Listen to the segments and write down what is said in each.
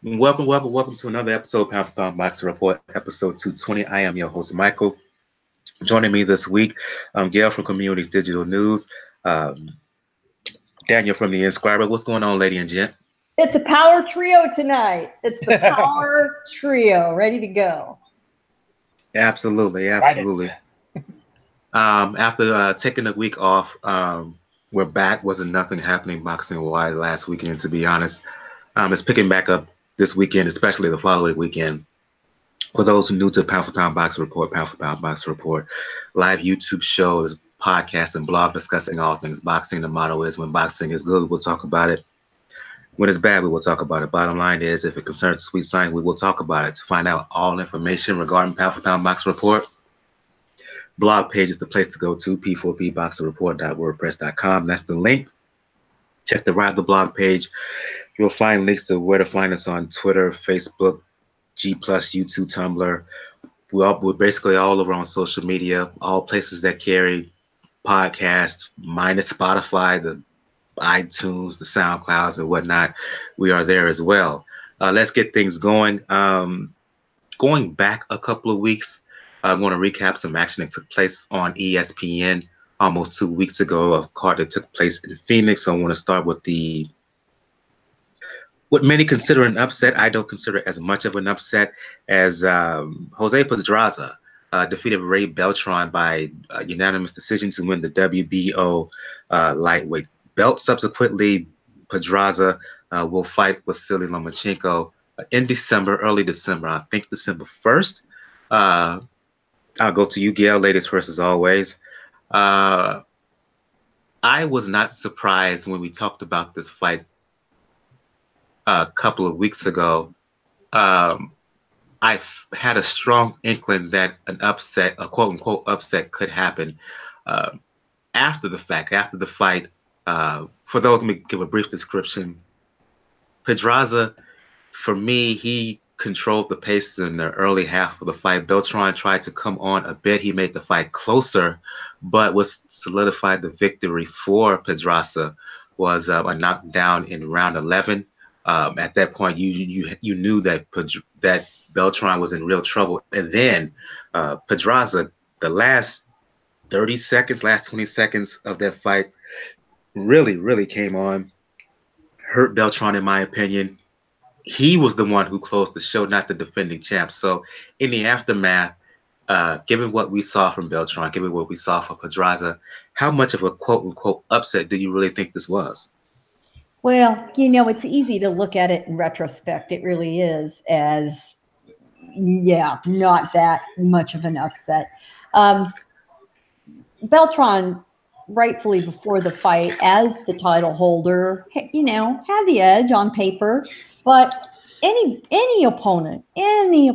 Welcome to another episode of Pound for Pound Boxing Report, episode 220. I am your host, Michael. Joining me this week, Gail from Communities Digital News, um, Daniel from the Inscriber. What's going on, lady and gent? It's a power trio tonight. It's the power trio, ready to go. Absolutely. After taking a week off, we're back. Wasn't nothing happening boxing-wise last weekend, to be honest. It's picking back up this weekend, especially the following weekend. For those who are new to Pound for Pound Boxing Report, Pound for Pound Boxing Report, live YouTube shows, podcasts, and blog discussing all things boxing. The motto is when boxing is good, we'll talk about it. When it's bad, we will talk about it. Bottom line is, if it concerns Sweet Sign, we will talk about it. To find out all information regarding Pound for Pound Boxing Report, blog page is the place to go to, p4pboxingreport.wordpress.com. That's the link. Check the Ride the blog page. You'll find links to where to find us on Twitter, Facebook, G+, YouTube, Tumblr. We're basically all over on social media, all places that carry podcasts, minus Spotify, the iTunes, the SoundClouds, and whatnot. We are there as well. Let's get things going. Going back a couple of weeks, I'm going to recap some action that took place on ESPN almost 2 weeks ago, a card that took place in Phoenix. So I want to start with what many consider an upset. I don't consider it as much of an upset as Jose Pedraza defeated Ray Beltran by unanimous decision to win the WBO lightweight belt. Subsequently, Pedraza will fight Vasily Lomachenko in December, early December. I think December 1st. I'll go to you, Gail, ladies first as always. I was not surprised when we talked about this fight a couple of weeks ago. I had a strong inkling that an upset, a quote-unquote upset, could happen after the fact, after the fight. For those, let me give a brief description. Pedraza, for me, he controlled the pace in the early half of the fight. Beltran tried to come on a bit. He made the fight closer, but what solidified the victory for Pedraza was a knockdown in round 11. At that point, you knew that that Beltran was in real trouble. And then Pedraza, the last 30 seconds, last 20 seconds of that fight, really came on, hurt Beltran, in my opinion. He was the one who closed the show, not the defending champ. So in the aftermath, given what we saw from Beltran, given what we saw from Pedraza, how much of a quote-unquote upset do you really think this was? Well, it's easy to look at it in retrospect. It really is as, not that much of an upset. Beltran, rightfully before the fight, as the title holder, had the edge on paper. But any opponent, you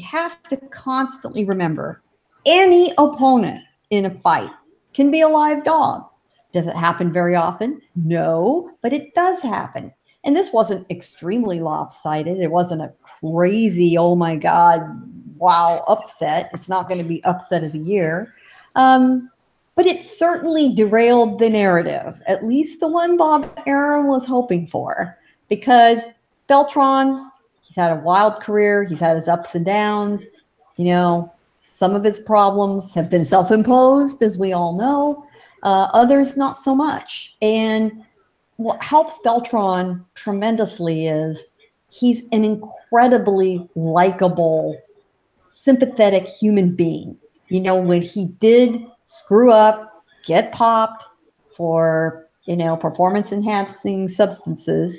have to constantly remember, any opponent in a fight can be a live dog. Does it happen very often? No, but it does happen. And this wasn't extremely lopsided. It wasn't a crazy, oh my God, wow, upset. It's not going to be upset of the year. But it certainly derailed the narrative, at least the one Bob Arum was hoping for, because Beltran, he's had a wild career. He's had his ups and downs. Some of his problems have been self-imposed, as we all know. Others, not so much. And what helps Beltran tremendously is he's an incredibly likable, sympathetic human being. When he did screw up, get popped for, performance-enhancing substances,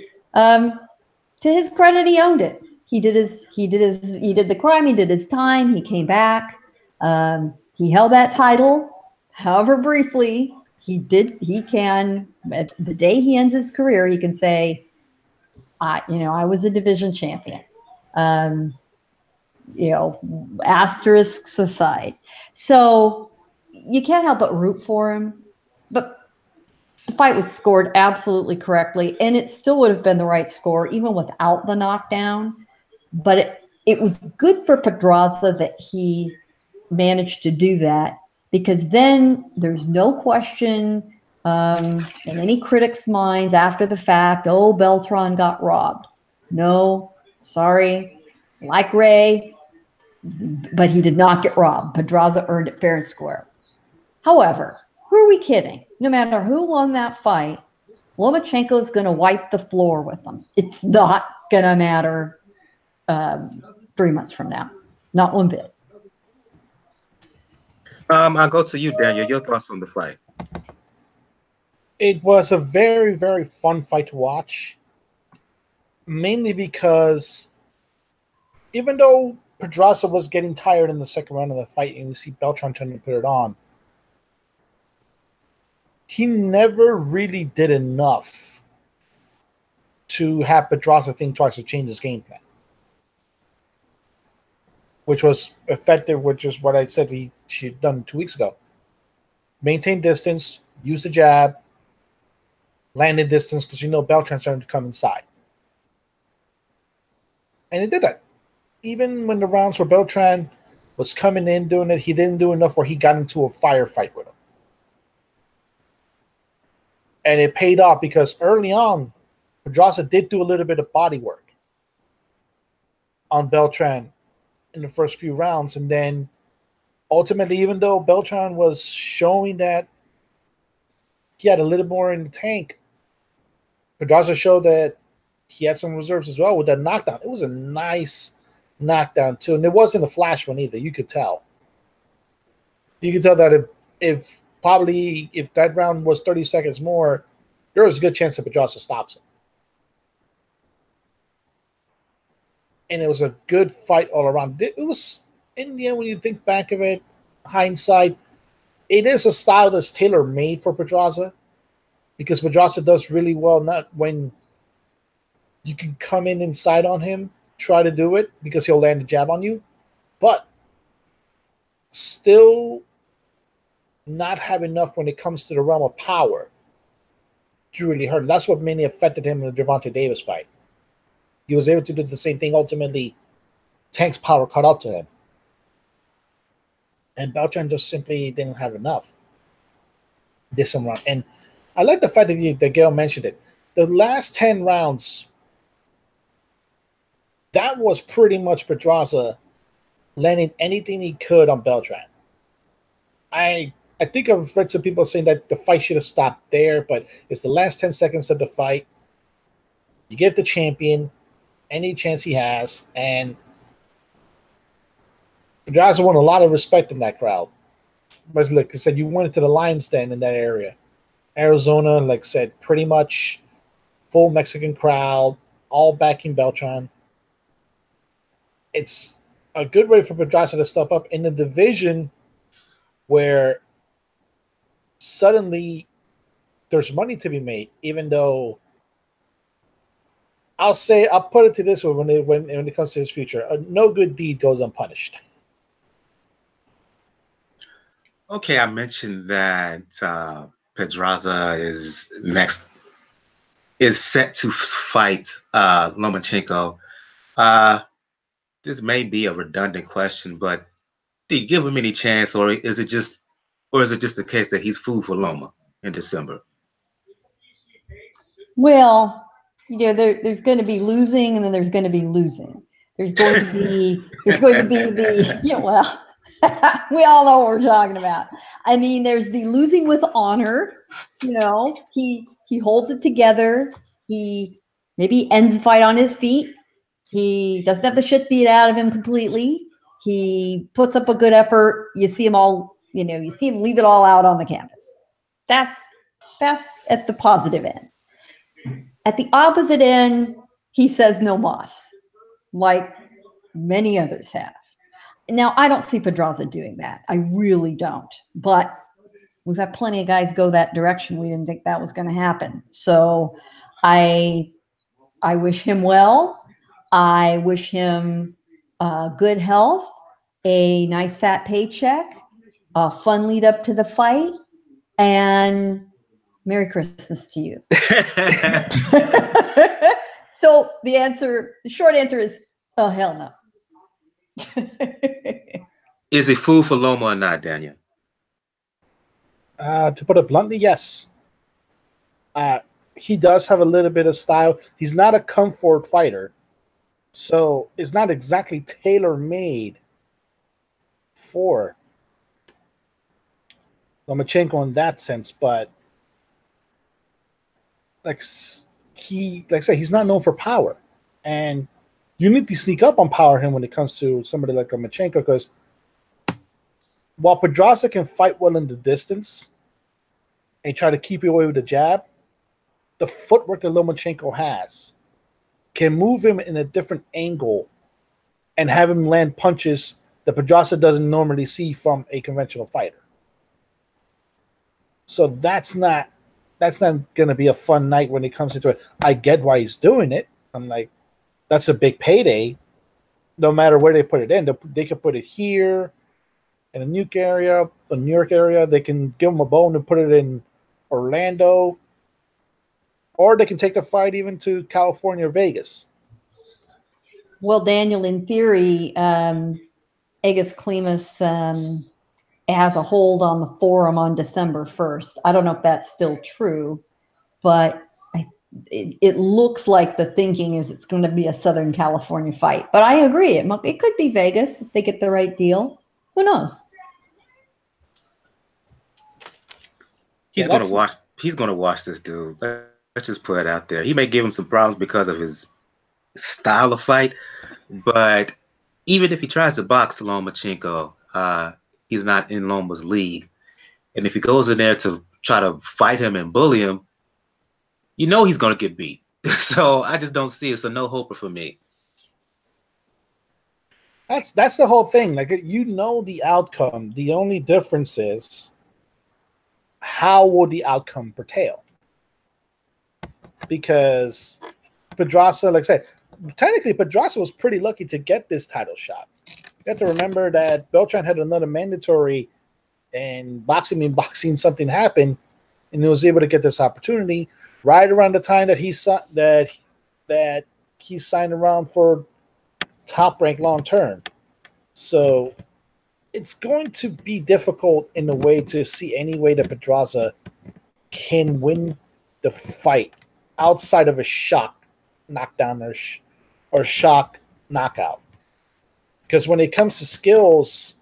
to his credit, he owned it. He did the crime. He did his time. He came back. He held that title. However briefly, he can, at the day he ends his career, he can say, I was a division champion. Asterisks aside. So you can't help but root for him. But the fight was scored absolutely correctly, and it still would have been the right score even without the knockdown. But it was good for Pedraza that he managed to do that, because then there's no question in any critic's minds after the fact, oh, Beltran got robbed. No, Sorry, like Ray, but he did not get robbed. Pedraza earned it fair and square. However, who are we kidding? No matter who won that fight, Lomachenko is going to wipe the floor with them. It's not going to matter 3 months from now. Not one bit. I'll go to you, Daniel. Your thoughts on the fight? It was a very, very fun fight to watch. Mainly because even though Pedraza was getting tired in the second round of the fight, and we see Beltran trying to put it on, he never really did enough to have Pedraza think twice or change his game plan, which was effective, which is what I said she'd done 2 weeks ago. Maintain distance, use the jab, land in distance, because Beltran's trying to come inside. And he did that. Even when the rounds where Beltran was coming in doing it, he didn't do enough where he got into a firefight with him. And it paid off because early on, Pedraza did do a little bit of body work on Beltran in the first few rounds. And then ultimately, even though Beltran was showing that he had a little more in the tank, Pedraza showed that he had some reserves as well with that knockdown. It was a nice knockdown, too. And it wasn't a flash one either. You could tell. You could tell that if that round was 30 seconds more, there was a good chance that Pedraza stops him. And it was a good fight all around. It was, in the end, when you think back of it, hindsight, it is a style that's tailor-made for Pedraza, because Pedraza does really well not when you can come in inside on him, try to do it, because he'll land a jab on you, but still not have enough when it comes to the realm of power to really hurt. That's what mainly affected him in the Gervonta Davis fight. He was able to do the same thing. Ultimately, Tank's power caught up to him. And Beltran just simply didn't have enough this time around. And I like the fact that Gail mentioned it. The last 10 rounds, that was pretty much Pedraza landing anything he could on Beltran. I think I've read some people saying that the fight should have stopped there, but it's the last 10 seconds of the fight. You give the champion any chance he has, and Pedraza won a lot of respect in that crowd. But like I said, you went into the lion's den in that area. Arizona, like I said, pretty much full Mexican crowd, all backing Beltran. It's a good way for Pedraza to step up in a division where suddenly there's money to be made, even though I'll put it to this way when it comes to his future. No good deed goes unpunished. Okay, I mentioned that Pedraza is set to fight Lomachenko. This may be a redundant question, but do you give him any chance, or is it just the case that he's food for Loma in December? Well, there's going to be losing, and then there's going to be losing. There's going to be the well, we all know what we're talking about. I mean, there's the losing with honor. He holds it together. He maybe ends the fight on his feet. He doesn't have the shit beat out of him completely. He puts up a good effort. You see him all, you see him leave it all out on the canvas. That's at the positive end. At the opposite end, he says no mas, like many others have. Now, I don't see Pedraza doing that. I really don't. But we've had plenty of guys go that direction. We didn't think that was going to happen. So I wish him well. I wish him good health, a nice fat paycheck, a fun lead up to the fight, and Merry Christmas to you. So the short answer is, oh, hell no. Is he food for Loma or not, Daniel? To put it bluntly, yes. He does have a little bit of style. He's not a comfort fighter. So it's not exactly tailor-made for Lomachenko in that sense, but like I said, he's not known for power, and you need to sneak up on power him when it comes to somebody like Lomachenko, because while Pedraza can fight well in the distance and try to keep you away with the jab, the footwork that Lomachenko has can move him in a different angle and have him land punches that Pedraza doesn't normally see from a conventional fighter. So that's not going to be a fun night when it comes into it. I get why he's doing it. I'm like, that's a big payday. No matter where they put it in, they could put it here in the New York area. They can give him a bone and put it in Orlando, or they can take the fight even to California or Vegas. Well, Daniel, in theory, Egis Klimas has a hold on the forum on December 1st. I don't know if that's still true, but it looks like the thinking is it's going to be a Southern California fight. But I agree, it could be Vegas if they get the right deal. Who knows? He's going to watch this dude. Let's just put it out there. He may give him some problems because of his style of fight, but even if he tries to box Lomachenko, he's not in Loma's league. And if he goes in there to try to fight him and bully him, you know he's going to get beat. So I just don't see it. So no hoper for me. That's the whole thing. Like, you know the outcome. The only difference is how will the outcome pertain? Because Pedraza, like I said, technically Pedraza was pretty lucky to get this title shot. You have to remember that Beltran had another mandatory, and boxing something happened, and he was able to get this opportunity right around the time that he signed around for Top Rank long term. So it's going to be difficult in a way to see any way that Pedraza can win the fight outside of a shock knockdown or shock knockout. Because when it comes to skills,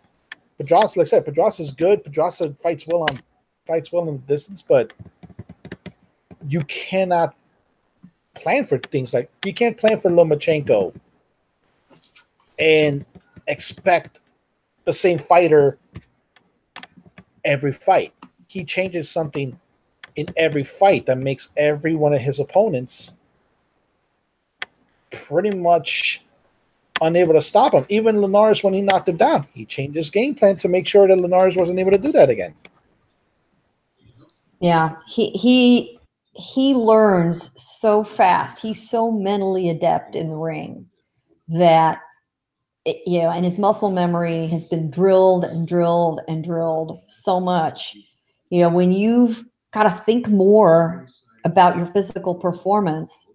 Pedraza, like I said, Pedraza is good. Pedraza fights well in the distance, but you cannot plan for things like you can't plan for Lomachenko and expect the same fighter every fight. He changes something in every fight that makes every one of his opponents pretty much unable to stop him. Even Linares, when he knocked him down, he changed his game plan to make sure that Linares wasn't able to do that again. Yeah, he learns so fast. He's so mentally adept in the ring that and his muscle memory has been drilled and drilled and drilled so much. When you've got to think more about your physical performance,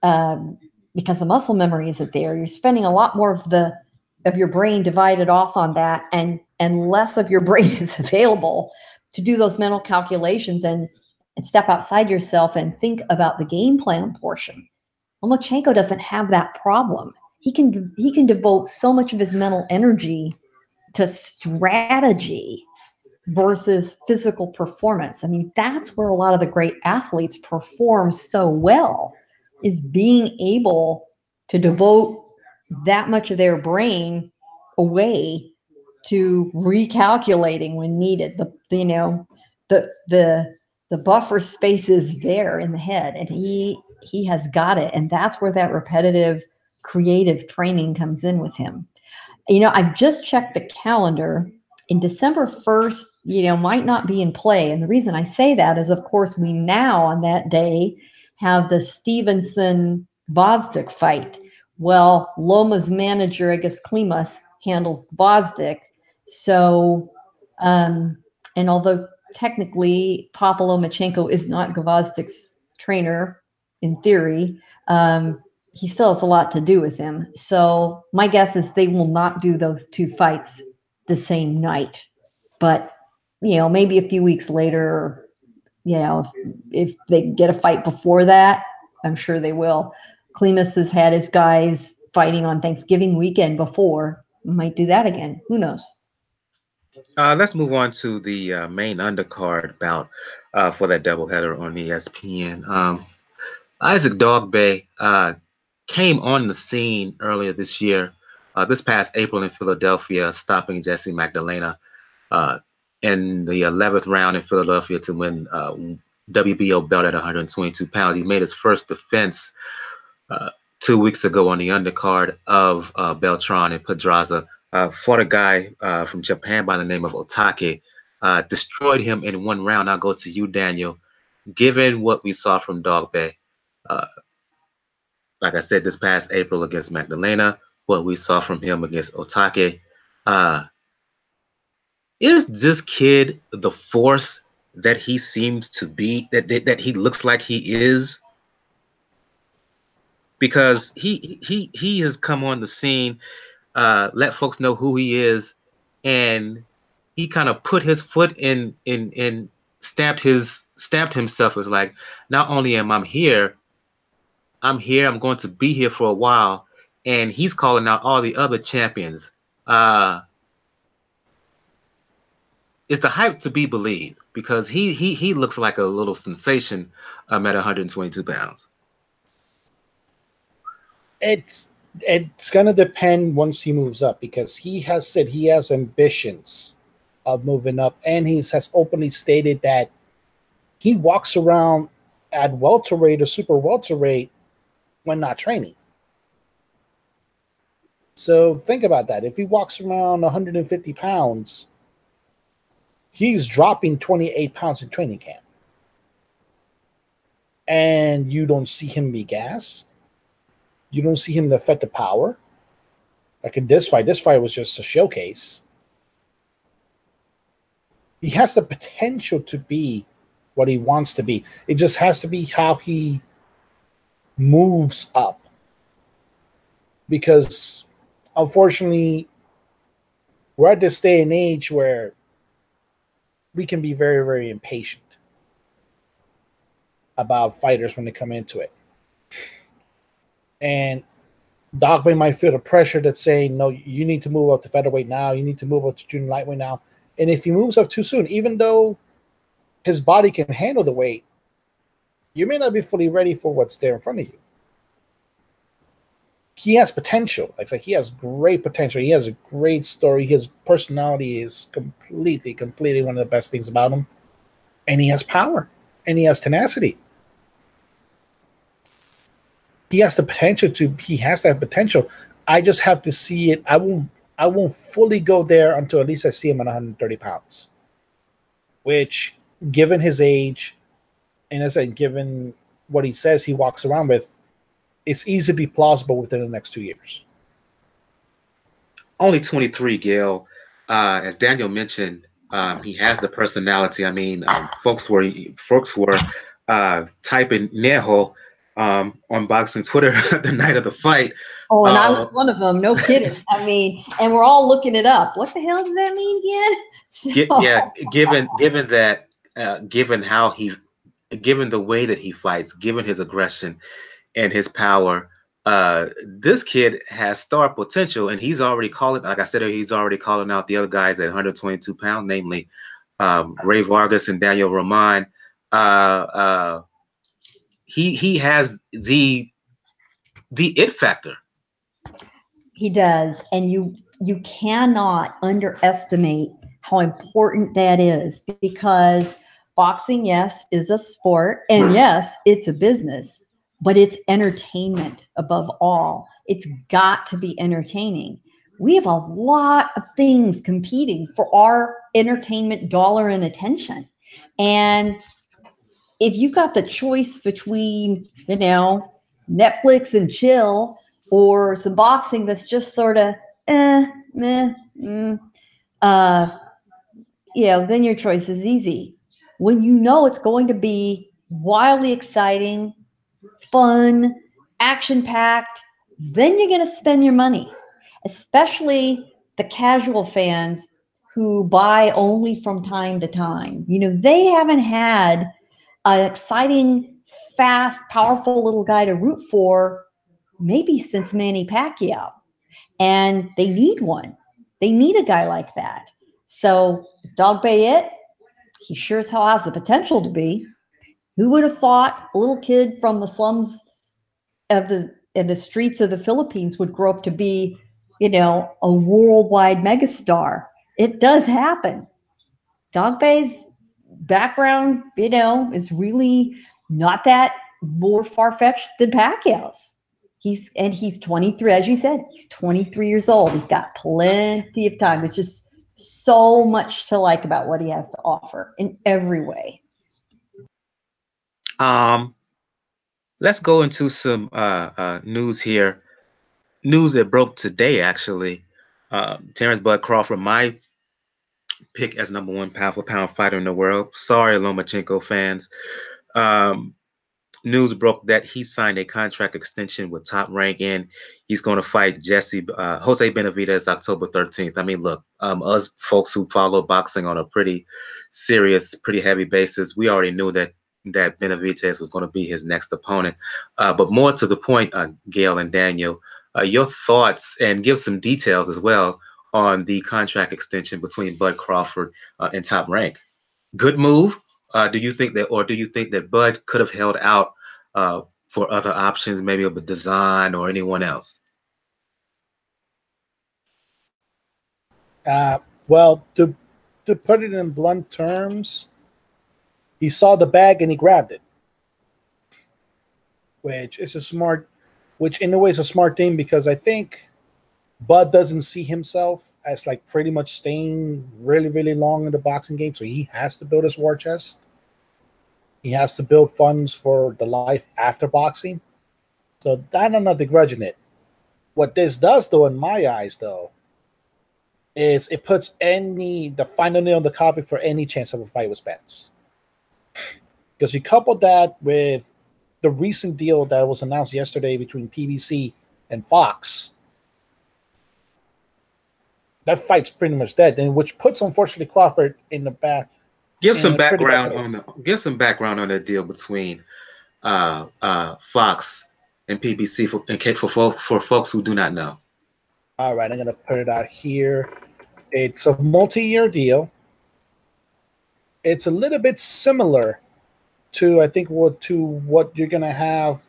because the muscle memory isn't there, you're spending a lot more of your brain divided off on that, and less of your brain is available to do those mental calculations and step outside yourself and think about the game plan portion. Lomachenko doesn't have that problem. He can devote so much of his mental energy to strategy versus physical performance. I mean, that's where a lot of the great athletes perform so well, is being able to devote that much of their brain away to recalculating when needed. The buffer space is there in the head, and he has got it. And that's where that repetitive creative training comes in with him. I've just checked the calendar, and December 1st, might not be in play. And the reason I say that is, of course, we now on that day have the Stevenson-Gvozdyk fight. Well, Loma's manager, I guess Klimas, handles Gvozdyk. So, and although technically Papa Lomachenko is not Gvozdyk's trainer in theory, he still has a lot to do with him. So my guess is they will not do those two fights the same night. But, maybe a few weeks later, if they get a fight before that, I'm sure they will. Klimas has had his guys fighting on Thanksgiving weekend before. We might do that again. Who knows? Let's move on to the main undercard bout for that doubleheader on ESPN. Isaac Dogboe came on the scene earlier this year, this past April in Philadelphia, stopping Jesse Magdalena in the 11th round in Philadelphia to win WBO belt at 122 pounds. He made his first defense 2 weeks ago on the undercard of Beltran and Pedraza. Fought a guy from Japan by the name of Otake, destroyed him in 1 round. I'll go to you, Daniel. Given what we saw from Dogboe, like I said, this past April against Magdalena, what we saw from him against Otake, is this kid the force that he seems to be, that he looks like he is? Because he has come on the scene, let folks know who he is, and he kind of put his foot in stamped himself as like, not only am I here, I'm going to be here for a while. And he's calling out all the other champions. Is the hype to be believed? Because he looks like a little sensation at 122 pounds. It's going to depend once he moves up, because he has said he has ambitions of moving up, and he has openly stated that he walks around at welterweight or super welterweight when not training. So think about that. If he walks around 150 pounds, he's dropping 28 pounds in training camp. And you don't see him be gassed. You don't see him affect the power. Like in this fight was just a showcase. He has the potential to be what he wants to be. It just has to be how he moves up. Because unfortunately, we're at this day and age where we can be very, very impatient about fighters when they come into it. And Dogboe might feel the pressure that's saying, no, you need to move up to featherweight now. You need to move up to junior lightweight now. And if he moves up too soon, even though his body can handle the weight, you may not be fully ready for what's there in front of you. He has potential. Like he has great potential. He has a great story. His personality is completely one of the best things about him. And he has power. And he has tenacity. He has the potential he has that potential. I just have to see it. I won't fully go there until at least I see him at 130 pounds. Which, given his age, and as I said, given what he says he walks around with, it's easy to be plausible within the next 2 years. Only 23, Gail. As Daniel mentioned, he has the personality. I mean, folks were typing Neho on boxing Twitter the night of the fight. Oh, and I was one of them. No kidding. I mean, and we're all looking it up. What the hell does that mean again? Yeah, given that, given the way that he fights, given his aggression and his power, this kid has star potential, and he's already calling. Like I said, he's already calling out the other guys at 122 pounds, namely Ray Vargas and Daniel Roman. He has the it factor. He does, and you cannot underestimate how important that is, because boxing, yes, is a sport, and yes, it's a business, but it's entertainment above all. It's got to be entertaining. We have a lot of things competing for our entertainment dollar and attention, and if you got the choice between, Netflix and chill or some boxing that's just sort of then your choice is easy. When you know it's going to be wildly exciting, fun, action-packed, then you're going to spend your money, especially the casual fans who buy only from time to time. They haven't had an exciting, fast, powerful little guy to root for maybe since Manny Pacquiao. And they need one. They need a guy like that. So is Dogboe it? He sure as hell has the potential to be. Who would have thought a little kid from the slums of the streets of the Philippines would grow up to be, a worldwide megastar? It does happen. Dogboe's background, is really not that more far-fetched than Pacquiao's. He's 23, as you said, he's 23 years old. He's got plenty of time. There's just so much to like about what he has to offer in every way. Let's go into some news here. News that broke today, actually. Terence Bud Crawford, my pick as #1 pound-for-pound fighter in the world. Sorry, Lomachenko fans. News broke that he signed a contract extension with Top Rank, and he's going to fight Jose Benavidez October 13th. I mean, look, us folks who follow boxing on a pretty serious, pretty heavy basis, we already knew that Benavidez was going to be his next opponent. But more to the point, Gail and Daniel, your thoughts and give some details as well on the contract extension between Bud Crawford and Top Rank. Good move. Do you think that Bud could have held out for other options, maybe of a design or anyone else? Well, to put it in blunt terms, he saw the bag and he grabbed it, which in a way is a smart thing, because I think Bud doesn't see himself as like pretty much staying really, really long in the boxing game. So he has to build his war chest. He has to build funds for the life after boxing. So that I'm not begrudging it. What this does, though, in my eyes, though, is it puts the final nail on the coffin for any chance of a fight with Spence. Because you couple that with the recent deal that was announced yesterday between PBC and Fox, that fight's pretty much dead, and which puts, unfortunately, Crawford in the back. Give some background on the deal between Fox and PBC for folks who do not know. All right, I'm going to put it out here. It's a multi-year deal. It's a little bit similar to, I think, what you're going to have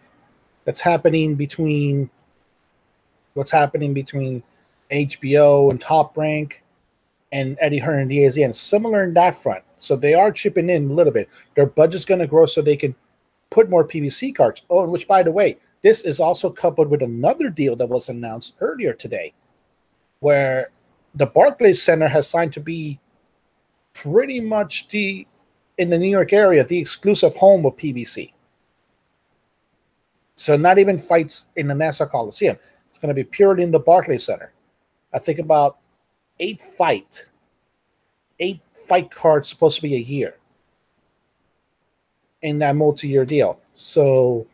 that's happening between HBO and Top Rank and Eddie Hernandez, and similar in that front. So they are chipping in a little bit. Their budget's going to grow so they can put more PBC cards. Oh, and which, by the way, this is also coupled with another deal that was announced earlier today, where the Barclays Center has signed to be pretty much in the New York area, the exclusive home of PBC. So not even fights in the Nassau Coliseum. It's going to be purely in the Barclays Center. I think about 8 fight cards supposed to be a year in that multi-year deal. So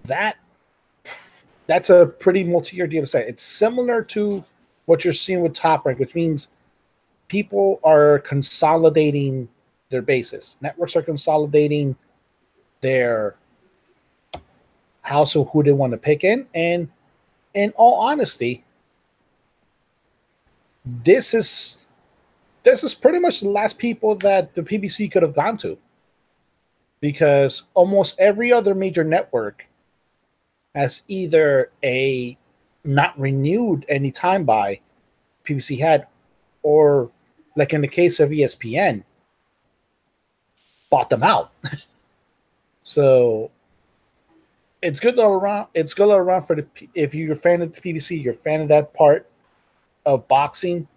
that's a pretty multi-year deal to say. It's similar to what you're seeing with Top Rank, which means people are consolidating their bases. Networks are consolidating their house of who they want to pick in. And in all honesty, this is pretty much the last people that the PBC could have gone to, because almost every other major network has either not renewed any time by PBC had, or like in the case of ESPN, bought them out. So it's good all around. It's good all around if you're a fan of the PBC, you're a fan of that part of boxing.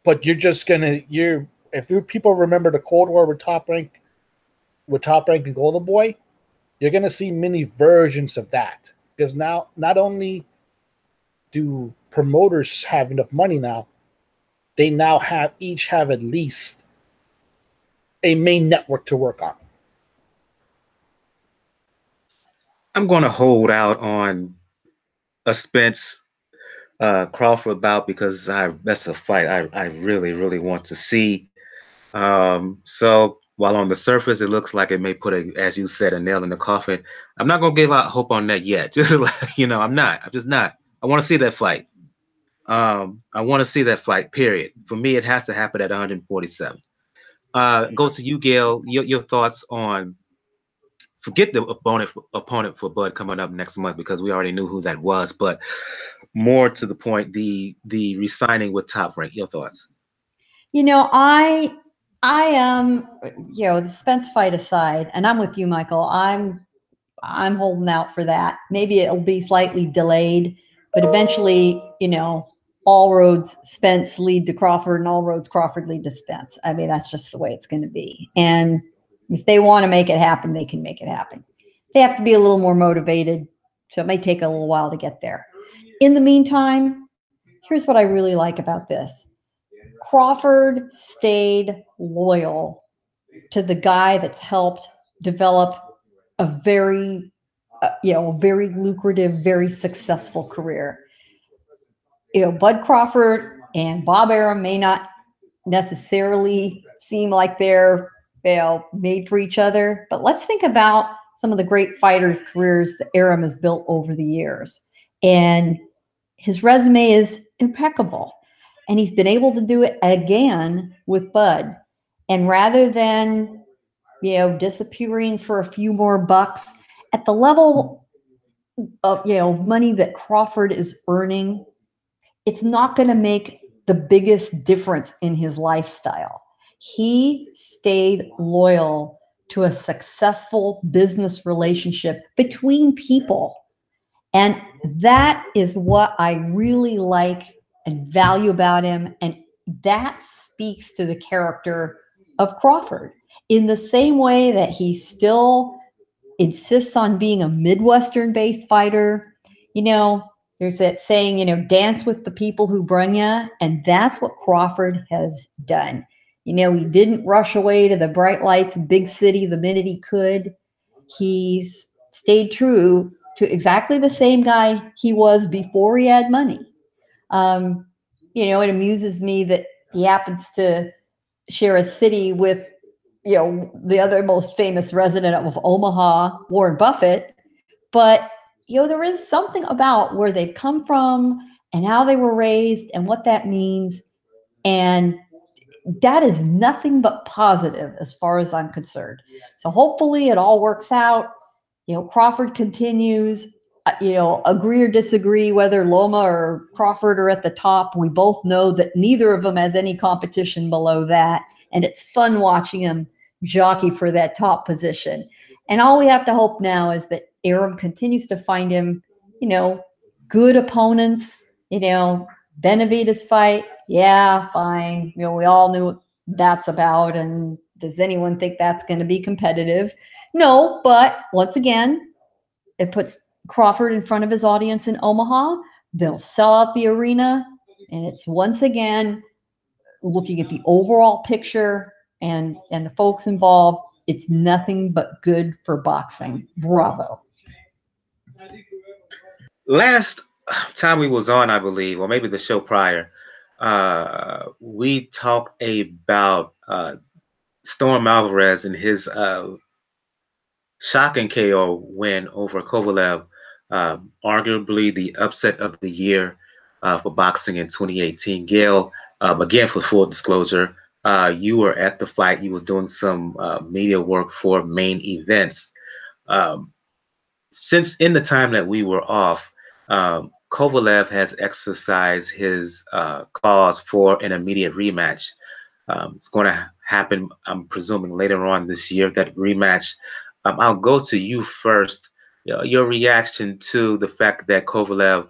But if people remember the Cold War with Top Rank and Golden Boy, you're gonna see many versions of that, because now not only do promoters have enough money now, they now each have at least a main network to work on. I'm going to hold out on a Spence Crawford bout, because that's a fight I really, really want to see. So while on the surface it looks like it may put a, as you said, a nail in the coffin, I'm not gonna give out hope on that yet. Just like, you know, I'm just not. I want to see that fight. I want to see that fight. Period. For me, it has to happen at 147. Goes to you, Gail. Your thoughts on, forget the opponent for Bud coming up next month because we already knew who that was, but more to the point, the re-signing with Top Rank. Your thoughts? You know, I am, you know, the Spence fight aside, and I'm with you, Michael. I'm holding out for that. Maybe it'll be slightly delayed, but eventually, you know, all roads Spence lead to Crawford, and all roads Crawford lead to Spence. I mean, that's just the way it's going to be. And if they want to make it happen, they can make it happen. They have to be a little more motivated, so it may take a little while to get there. In the meantime, here's what I really like about this. Crawford stayed loyal to the guy that's helped develop a very, very lucrative, very successful career. You know, Bud Crawford and Bob Arum may not necessarily seem like they're, you know, made for each other, but let's think about some of the great fighters' careers that Arum has built over the years. And his resume is impeccable. And he's been able to do it again with Bud. And rather than, you know, disappearing for a few more bucks at the level of, you know, money that Crawford is earning, it's not going to make the biggest difference in his lifestyle. He stayed loyal to a successful business relationship between people. And that is what I really like and value about him. And that speaks to the character of Crawford in the same way that he still insists on being a Midwestern-based fighter. You know, there's that saying, you know, dance with the people who bring you. And that's what Crawford has done. You know, he didn't rush away to the bright lights of big city the minute he could. He's stayed true to exactly the same guy he was before he had money. You know, it amuses me that he happens to share a city with, you know, the other most famous resident of Omaha, Warren Buffett. But, you know, there is something about where they've come from and how they were raised and what that means. And that is nothing but positive as far as I'm concerned. So hopefully it all works out. You know, Crawford continues, you know, agree or disagree whether Loma or Crawford are at the top. We both know that neither of them has any competition below that. And it's fun watching them jockey for that top position. And all we have to hope now is that Arum continues to find him, you know, good opponents. You know, Benavidez fight, yeah, fine. You know, we all knew what that's about. And does anyone think that's going to be competitive? No, but once again, it puts Crawford in front of his audience in Omaha. They'll sell out the arena. And it's once again looking at the overall picture and the folks involved. It's nothing but good for boxing. Bravo. Last time we was on, I believe, or maybe the show prior, we talked about Storm Alvarez and his shocking KO win over Kovalev, arguably the upset of the year for boxing in 2018. Gail, again, for full disclosure, you were at the fight. You were doing some media work for Main Events. Since in the time that we were off, Kovalev has exercised his clause for an immediate rematch. It's going to happen, I'm presuming, later on this year, that rematch. I'll go to you first. Your reaction to the fact that Kovalev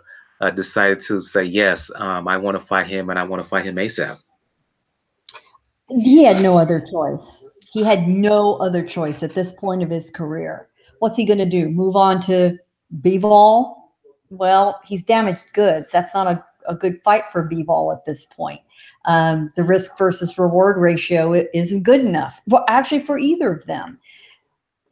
decided to say, yes, I want to fight him, and I want to fight him ASAP. He had no other choice. He had no other choice at this point of his career. What's he going to do? Move on to Bivol? Well, he's damaged goods. That's not a good fight for Bivol at this point. The risk versus reward ratio isn't good enough. Well, actually, for either of them.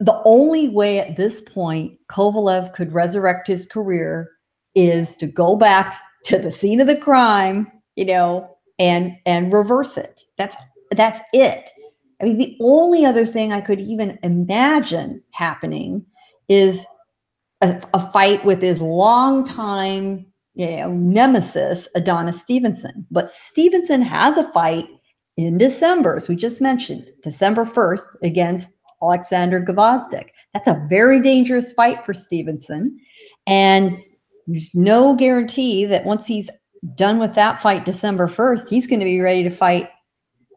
The only way at this point Kovalev could resurrect his career is to go back to the scene of the crime, you know, and reverse it. That's it. I mean, the only other thing I could even imagine happening is a fight with his longtime, nemesis, Adonis Stevenson. But Stevenson has a fight in December, as we just mentioned, December 1st against Alexander Gvozdyk. That's a very dangerous fight for Stevenson. And there's no guarantee that once he's done with that fight December 1st, he's going to be ready to fight,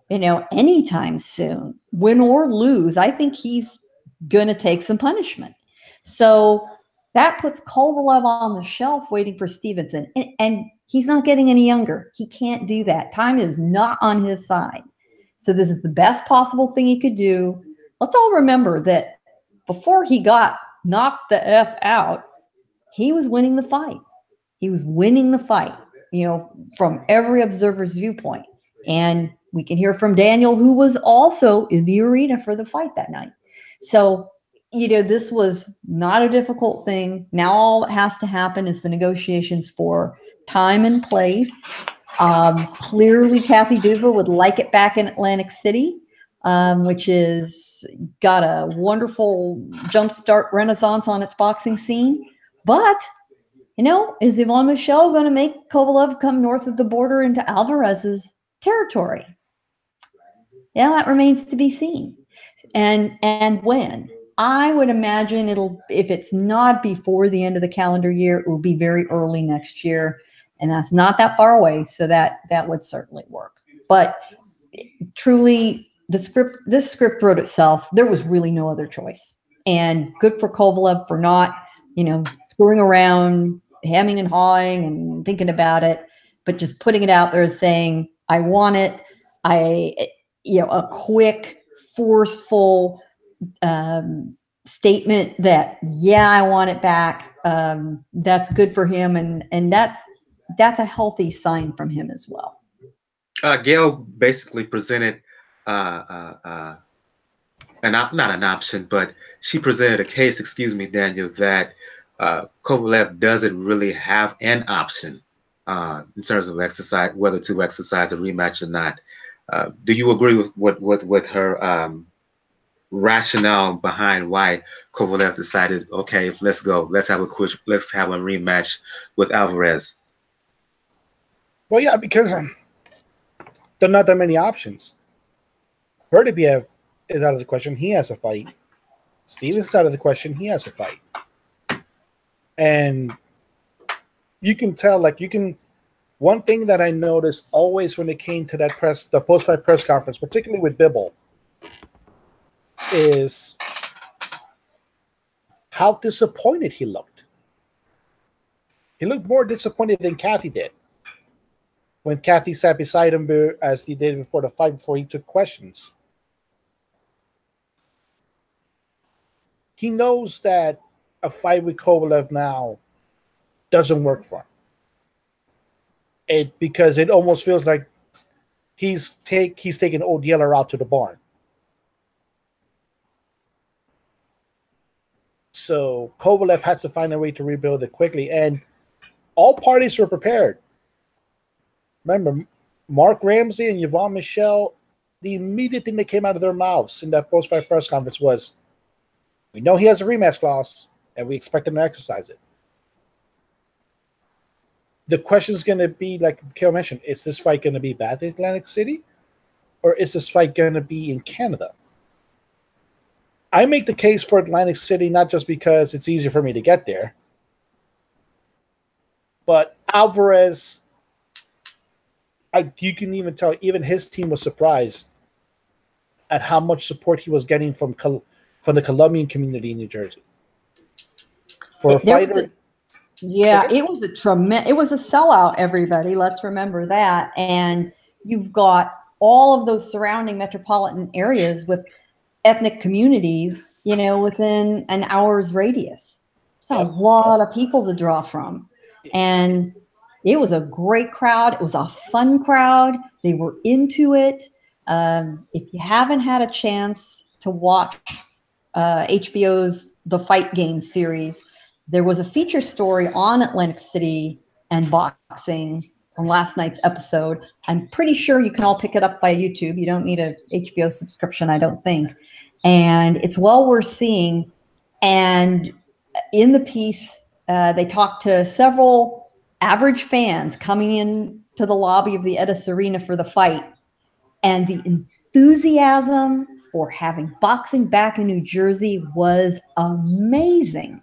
anytime soon. Win or lose, I think he's going to take some punishment. So that puts Kovalev on the shelf waiting for Stevenson. And he's not getting any younger. He can't do that. Time is not on his side. So this is the best possible thing he could do. Let's all remember that before he got knocked the F out, he was winning the fight. He was winning the fight, from every observer's viewpoint. And we can hear from Daniel, who was also in the arena for the fight that night. So, this was not a difficult thing. Now all that has to happen is the negotiations for time and place. Clearly, Kathy Duva would like it back in Atlantic City, which is got a wonderful jumpstart renaissance on its boxing scene. But, is Yvonne Michel going to make Kovalev come north of the border into Alvarez's territory? Yeah, that remains to be seen. And when? I would imagine if it's not before the end of the calendar year, it will be very early next year. And that's not that far away. So that would certainly work. But truly, this script wrote itself. There was really no other choice. And good for Kovalev for not, screwing around, hemming and hawing and thinking about it, but just putting it out there saying, I want it. A quick, forceful statement that, I want it back. That's good for him. And that's a healthy sign from him as well. Gail basically presented not an option, but she presented a case, Daniel, that Kovalev doesn't really have an option in terms of whether to exercise a rematch or not. Do you agree with what her rationale behind why Kovalev decided, okay, let's go, let's have a rematch with Alvarez? Well, yeah, because there are not that many options. Berdybiev is out of the question. He has a fight. Stevens is out of the question. He has a fight. And you can tell, one thing that I noticed always when it came to the post-fight press conference, particularly with Bibble, is how disappointed he looked. He looked more disappointed than Kathy did when Kathy sat beside him as he did before the fight, before he took questions. He knows that a fight with Kovalev now doesn't work for him. Because it almost feels like he's taking Old Yeller out to the barn. So Kovalev has to find a way to rebuild it quickly, and all parties were prepared. Remember, Mark Ramsey and Yvonne Michel, the immediate thing that came out of their mouths in that post-fight press conference was, we know he has a rematch clause, and we expect him to exercise it. The question is going to be, like Kale mentioned, is this fight going to be back in Atlantic City, or is this fight going to be in Canada? I make the case for Atlantic City not just because it's easier for me to get there, but Alvarez, you can even tell, even his team was surprised at how much support he was getting from the Colombian community in New Jersey. For a fighter... It was a sellout, everybody. Let's remember that. And you've got all of those surrounding metropolitan areas with ethnic communities, within an hour's radius. It's a lot of people to draw from. And it was a great crowd. It was a fun crowd. They were into it. If you haven't had a chance to watch HBO's The Fight Game series, there was a feature story on Atlantic City and boxing on last night's episode. I'm pretty sure you can all pick it up by YouTube. You don't need a HBO subscription, I don't think. And it's well worth seeing. And in the piece, they talked to several average fans coming in to the lobby of the Edis Arena for the fight. And the enthusiasm for having boxing back in New Jersey was amazing.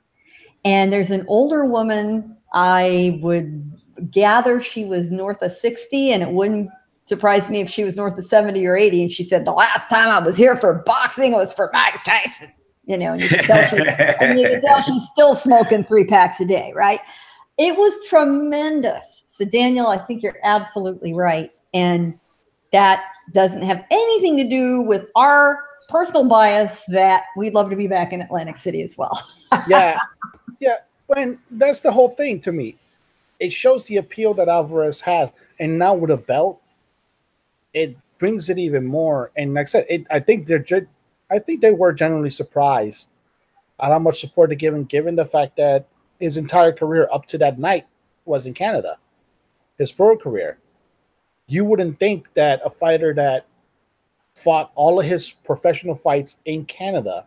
And there's an older woman, I would gather she was north of 60, and it wouldn't surprise me if she was north of 70 or 80. And she said, the last time I was here for boxing was for Mike Tyson. You know, and you can tell she's still smoking 3 packs a day, right? It was tremendous. So Daniel, I think you're absolutely right. And that doesn't have anything to do with our personal bias that we'd love to be back in Atlantic City as well. Yeah. When that's the whole thing to me. It shows the appeal that Alvarez has. And now with a belt, it brings it even more. And like I said, I think they were genuinely surprised at how much support they're given the fact that his entire career up to that night was in Canada, his pro career. You wouldn't think that a fighter that fought all of his professional fights in Canada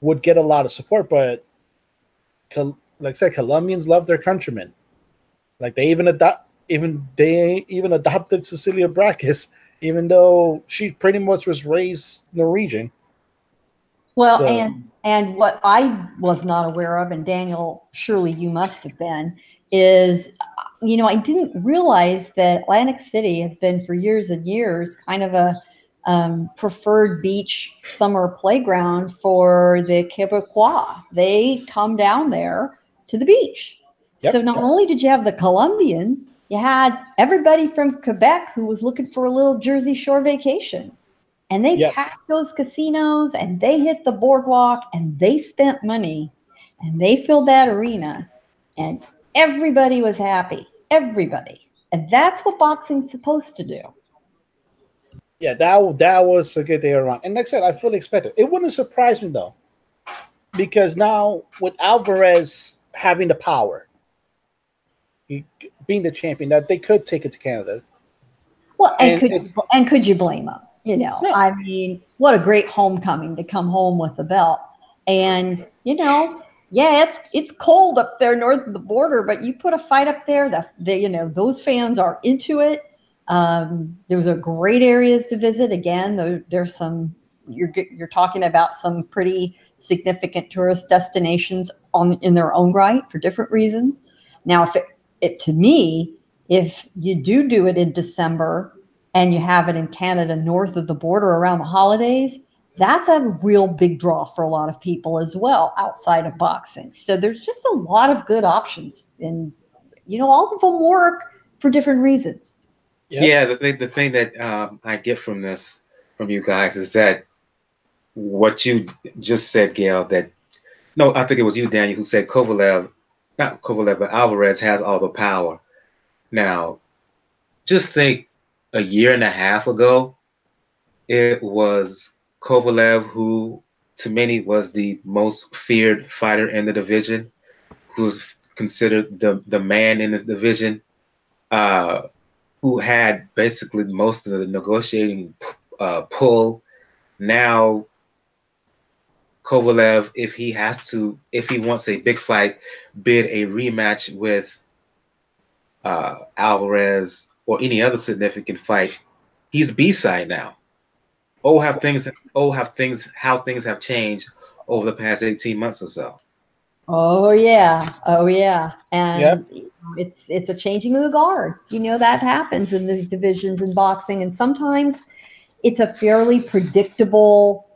would get a lot of support, but like I said, Colombians love their countrymen. Like they even adopted Cecilia Brækhus, even though she pretty much was raised Norwegian. Well, so. and what I was not aware of, and Daniel, surely you must have been, is, you know, I didn't realize that Atlantic City has been for years and years kind of a preferred beach summer playground for the Quebecois. They come down there to the beach. Yep. So not only did you have the Colombians, you had everybody from Quebec who was looking for a little Jersey Shore vacation. And they packed those casinos and they hit the boardwalk and they spent money and they filled that arena and everybody was happy. Everybody. And that's what boxing's supposed to do. Yeah, that was a good day around. And like I said, I fully expected it. It wouldn't surprise me though, because now with Alvarez having the power, being the champion, that they could take it to Canada. Well, and could you blame him? You know, no. I mean, what a great homecoming to come home with the belt. And, you know, yeah, it's cold up there north of the border, but you put a fight up there, you know, those fans are into it. Those are great areas to visit. Again, there's some, you're talking about some pretty significant tourist destinations in their own right for different reasons. Now, to me, if you do it in December and you have it in Canada north of the border around the holidays, that's a real big draw for a lot of people as well outside of boxing. So there's just a lot of good options, and you know, all of them work for different reasons. Yep. Yeah, the thing that I get from you guys is that what you just said, Gail, I think it was you, Daniel, who said not Kovalev, but Alvarez has all the power. Now, just think a year and a half ago, it was Kovalev who, to many, was the most feared fighter in the division, who's considered the man in the division, who had basically most of the negotiating pull. Now, Kovalev, if he wants a big fight, bid a rematch with Alvarez or any other significant fight, he's B-side now. How things have changed over the past 18 months or so. Oh yeah. And it's a changing of the guard. You know, that happens in these divisions in boxing, and sometimes it's a fairly predictable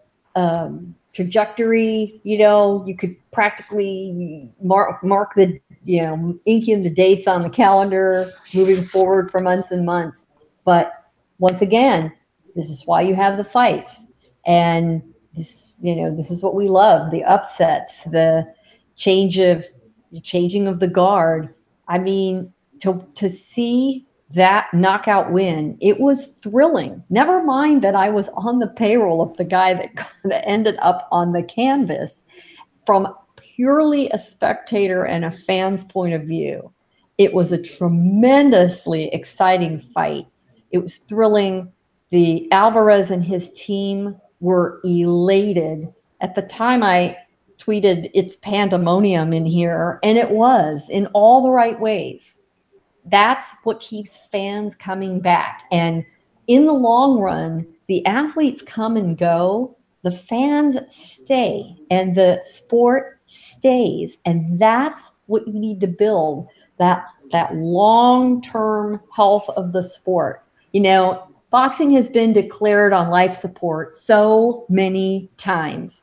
trajectory. You know, you could practically mark the, you know, ink in the dates on the calendar moving forward for months and months. But once again, this is why you have the fights, and this is what we love: the upsets, the changing of the guard. I mean, to see that knockout win, it was thrilling. Never mind that I was on the payroll of the guy that ended up on the canvas. From purely a spectator and a fan's point of view, It was a tremendously exciting fight. It was thrilling. The Alvarez and his team were elated. At the time I tweeted, it's pandemonium in here, and it was in all the right ways. That's what keeps fans coming back. And in the long run, the athletes come and go, the fans stay, and the sport stays. And that's what you need to build, that long-term health of the sport. You know, boxing has been declared on life support so many times.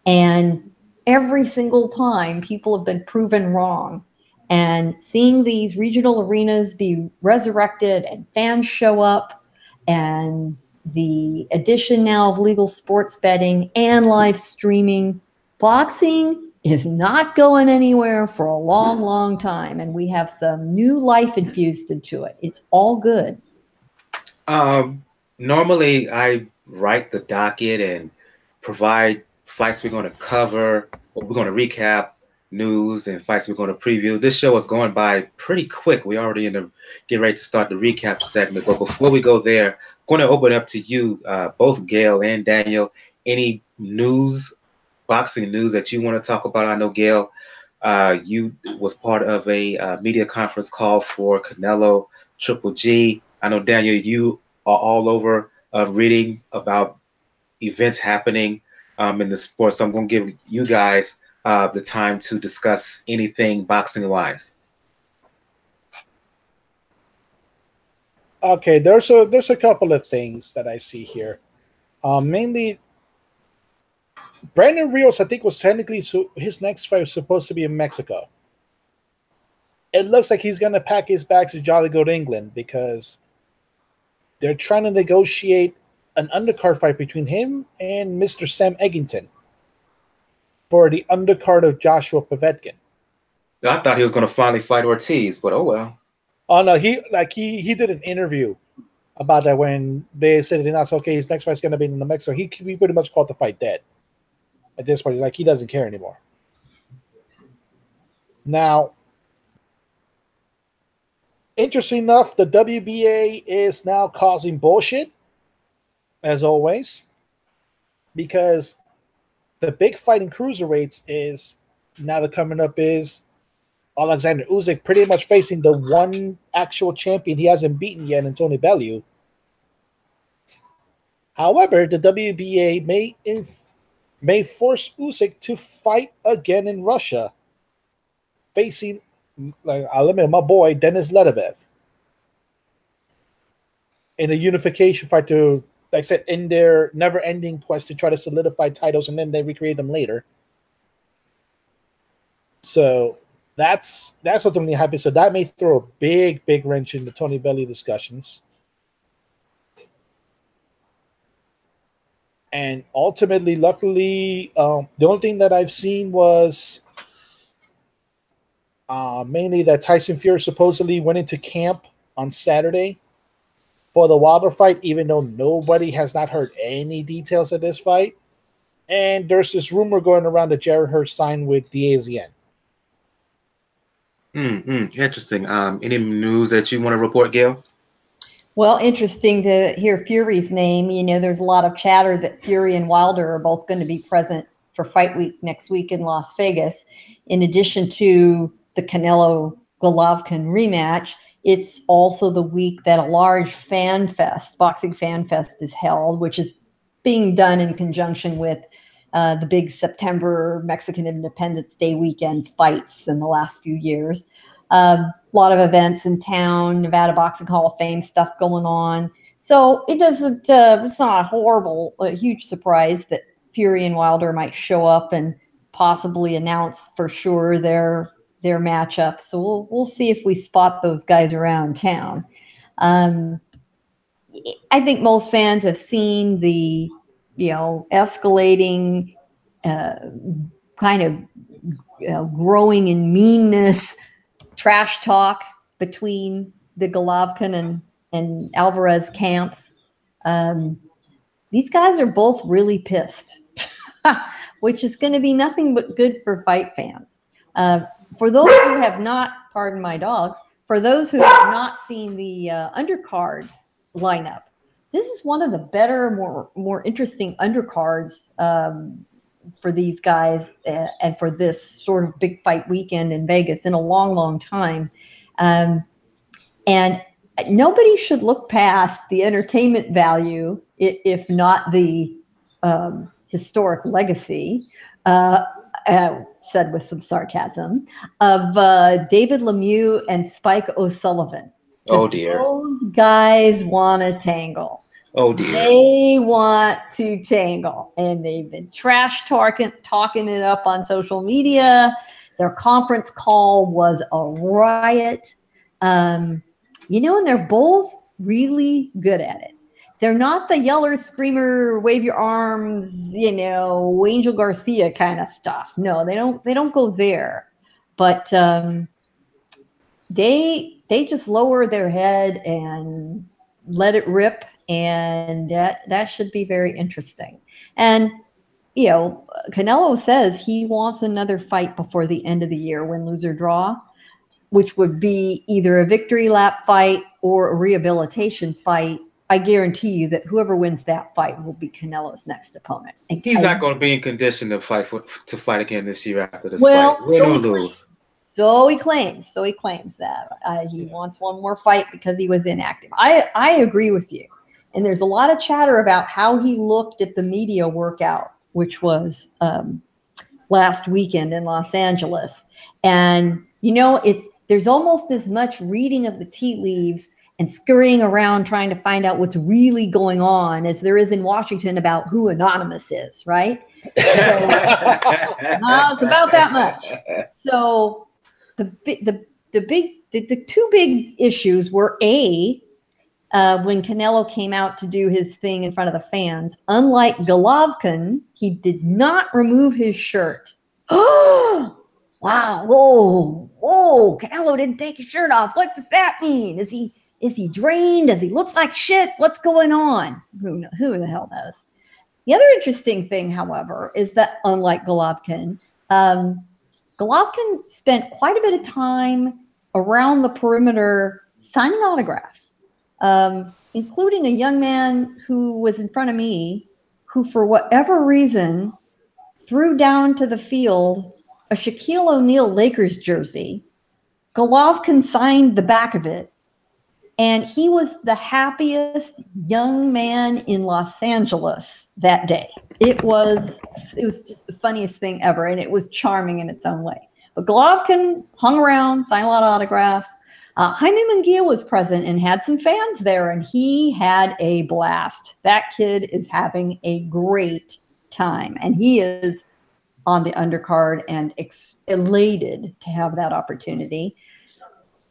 And every single time, people have been proven wrong. And seeing these regional arenas be resurrected and fans show up, and the addition now of legal sports betting and live streaming, boxing is not going anywhere for a long, long time. And we have some new life infused into it. It's all good. Normally, I write the docket and provide fights we're going to cover, or we're going to recap, news, and fights we're going to preview. This show is going by pretty quick. We're already getting ready to start the recap segment. But before we go there, I'm going to open up to you, both Gail and Daniel. Any news, boxing news that you want to talk about? I know, Gail, you was part of a media conference call for Canelo Triple G. I know, Daniel, you are all over reading about events happening in the sport. So I'm going to give you guys the time to discuss anything boxing-wise. Okay, there's a couple of things that I see here. Mainly, Brandon Rios, I think, was technically his next fight was supposed to be in Mexico. It looks like he's going to pack his bags to jolly go to England because they're trying to negotiate an undercard fight between him and Mr. Sam Eggington for the undercard of Joshua Povetkin. I thought he was going to finally fight Ortiz, but oh well. Oh no, he did an interview about that when they said that's okay. His next fight's going to be in Mexico. He pretty much called the fight dead at this point. Like, he doesn't care anymore. Now, interesting enough, the WBA is now causing bullshit, as always, because the big fight in cruiserweights is now the coming up is Alexander Usyk pretty much facing the one actual champion he hasn't beaten yet, Antonio Bellew. However, the WBA may force Usyk to fight again in Russia, facing, like, I'll limit my boy Denis Ledebev in a unification fight to, like I said, in their never-ending quest to try to solidify titles, and then they recreate them later. So that's what's going to happen. So that may throw a big wrench in the Tony Bellew discussions. And ultimately, luckily, the only thing that I've seen was mainly that Tyson Fury supposedly went into camp on Saturday for the Wilder fight, even though nobody has not heard any details of this fight. And there's this rumor going around that Jarrett Hurst signed with the AZN. Interesting. Any news that you want to report, Gail? Well, interesting to hear Fury's name. You know, there's a lot of chatter that Fury and Wilder are both going to be present for Fight Week next week in Las Vegas. In addition to the Canelo Golovkin rematch, it's also the week that a large fan fest, boxing fan fest, is held, which is being done in conjunction with the big September Mexican Independence Day weekend's fights in the last few years. A lot of events in town, Nevada Boxing Hall of Fame stuff going on. So it doesn't, it's not a huge surprise that Fury and Wilder might show up and possibly announce for sure their matchup. So we'll see if we spot those guys around town. I think most fans have seen the, escalating kind of growing in meanness, trash talk between the Golovkin and Alvarez camps. These guys are both really pissed, which is going to be nothing but good for fight fans. For those who have not, pardon my dogs, for those who have not seen the undercard lineup, this is one of the better, more interesting undercards for these guys and for this sort of big fight weekend in Vegas in a long, long time. And nobody should look past the entertainment value, if not the historic legacy, said with some sarcasm, of David Lemieux and Spike O'Sullivan. Oh, dear. Those guys want to tangle. Oh, dear. They want to tangle. And they've been trash talking it up on social media. Their conference call was a riot. And they're both really good at it. They're not the yeller, screamer, wave your arms, Angel Garcia kind of stuff. No, they don't go there. But they just lower their head and let it rip, and that should be very interesting. And Canelo says he wants another fight before the end of the year, win, lose, or draw, which would be either a victory lap fight or a rehabilitation fight. I guarantee you that whoever wins that fight will be Canelo's next opponent. And he's not going to be in condition to fight again this year after this fight. Win or lose. So he claims that he wants one more fight because he was inactive. I agree with you. And there's a lot of chatter about how he looked at the media workout, which was last weekend in Los Angeles. And, there's almost as much reading of the tea leaves and scurrying around trying to find out what's really going on as there is in Washington about who Anonymous is, right? So it's about that much. So the two big issues were when Canelo came out to do his thing in front of the fans. Unlike Golovkin, he did not remove his shirt. Oh, wow! Whoa! Canelo didn't take his shirt off. What does that mean? Is he drained? Does he look like shit? What's going on? Who the hell knows? The other interesting thing, however, is that unlike Golovkin, Golovkin spent quite a bit of time around the perimeter signing autographs, including a young man who was in front of me who, for whatever reason, threw down to the field a Shaquille O'Neal Lakers jersey. Golovkin signed the back of it. And he was the happiest young man in Los Angeles that day. It was just the funniest thing ever, and it was charming in its own way. But Golovkin hung around, signed a lot of autographs. Jaime Munguia was present and had some fans there, and he had a blast. That kid is having a great time, and he is on the undercard and elated to have that opportunity.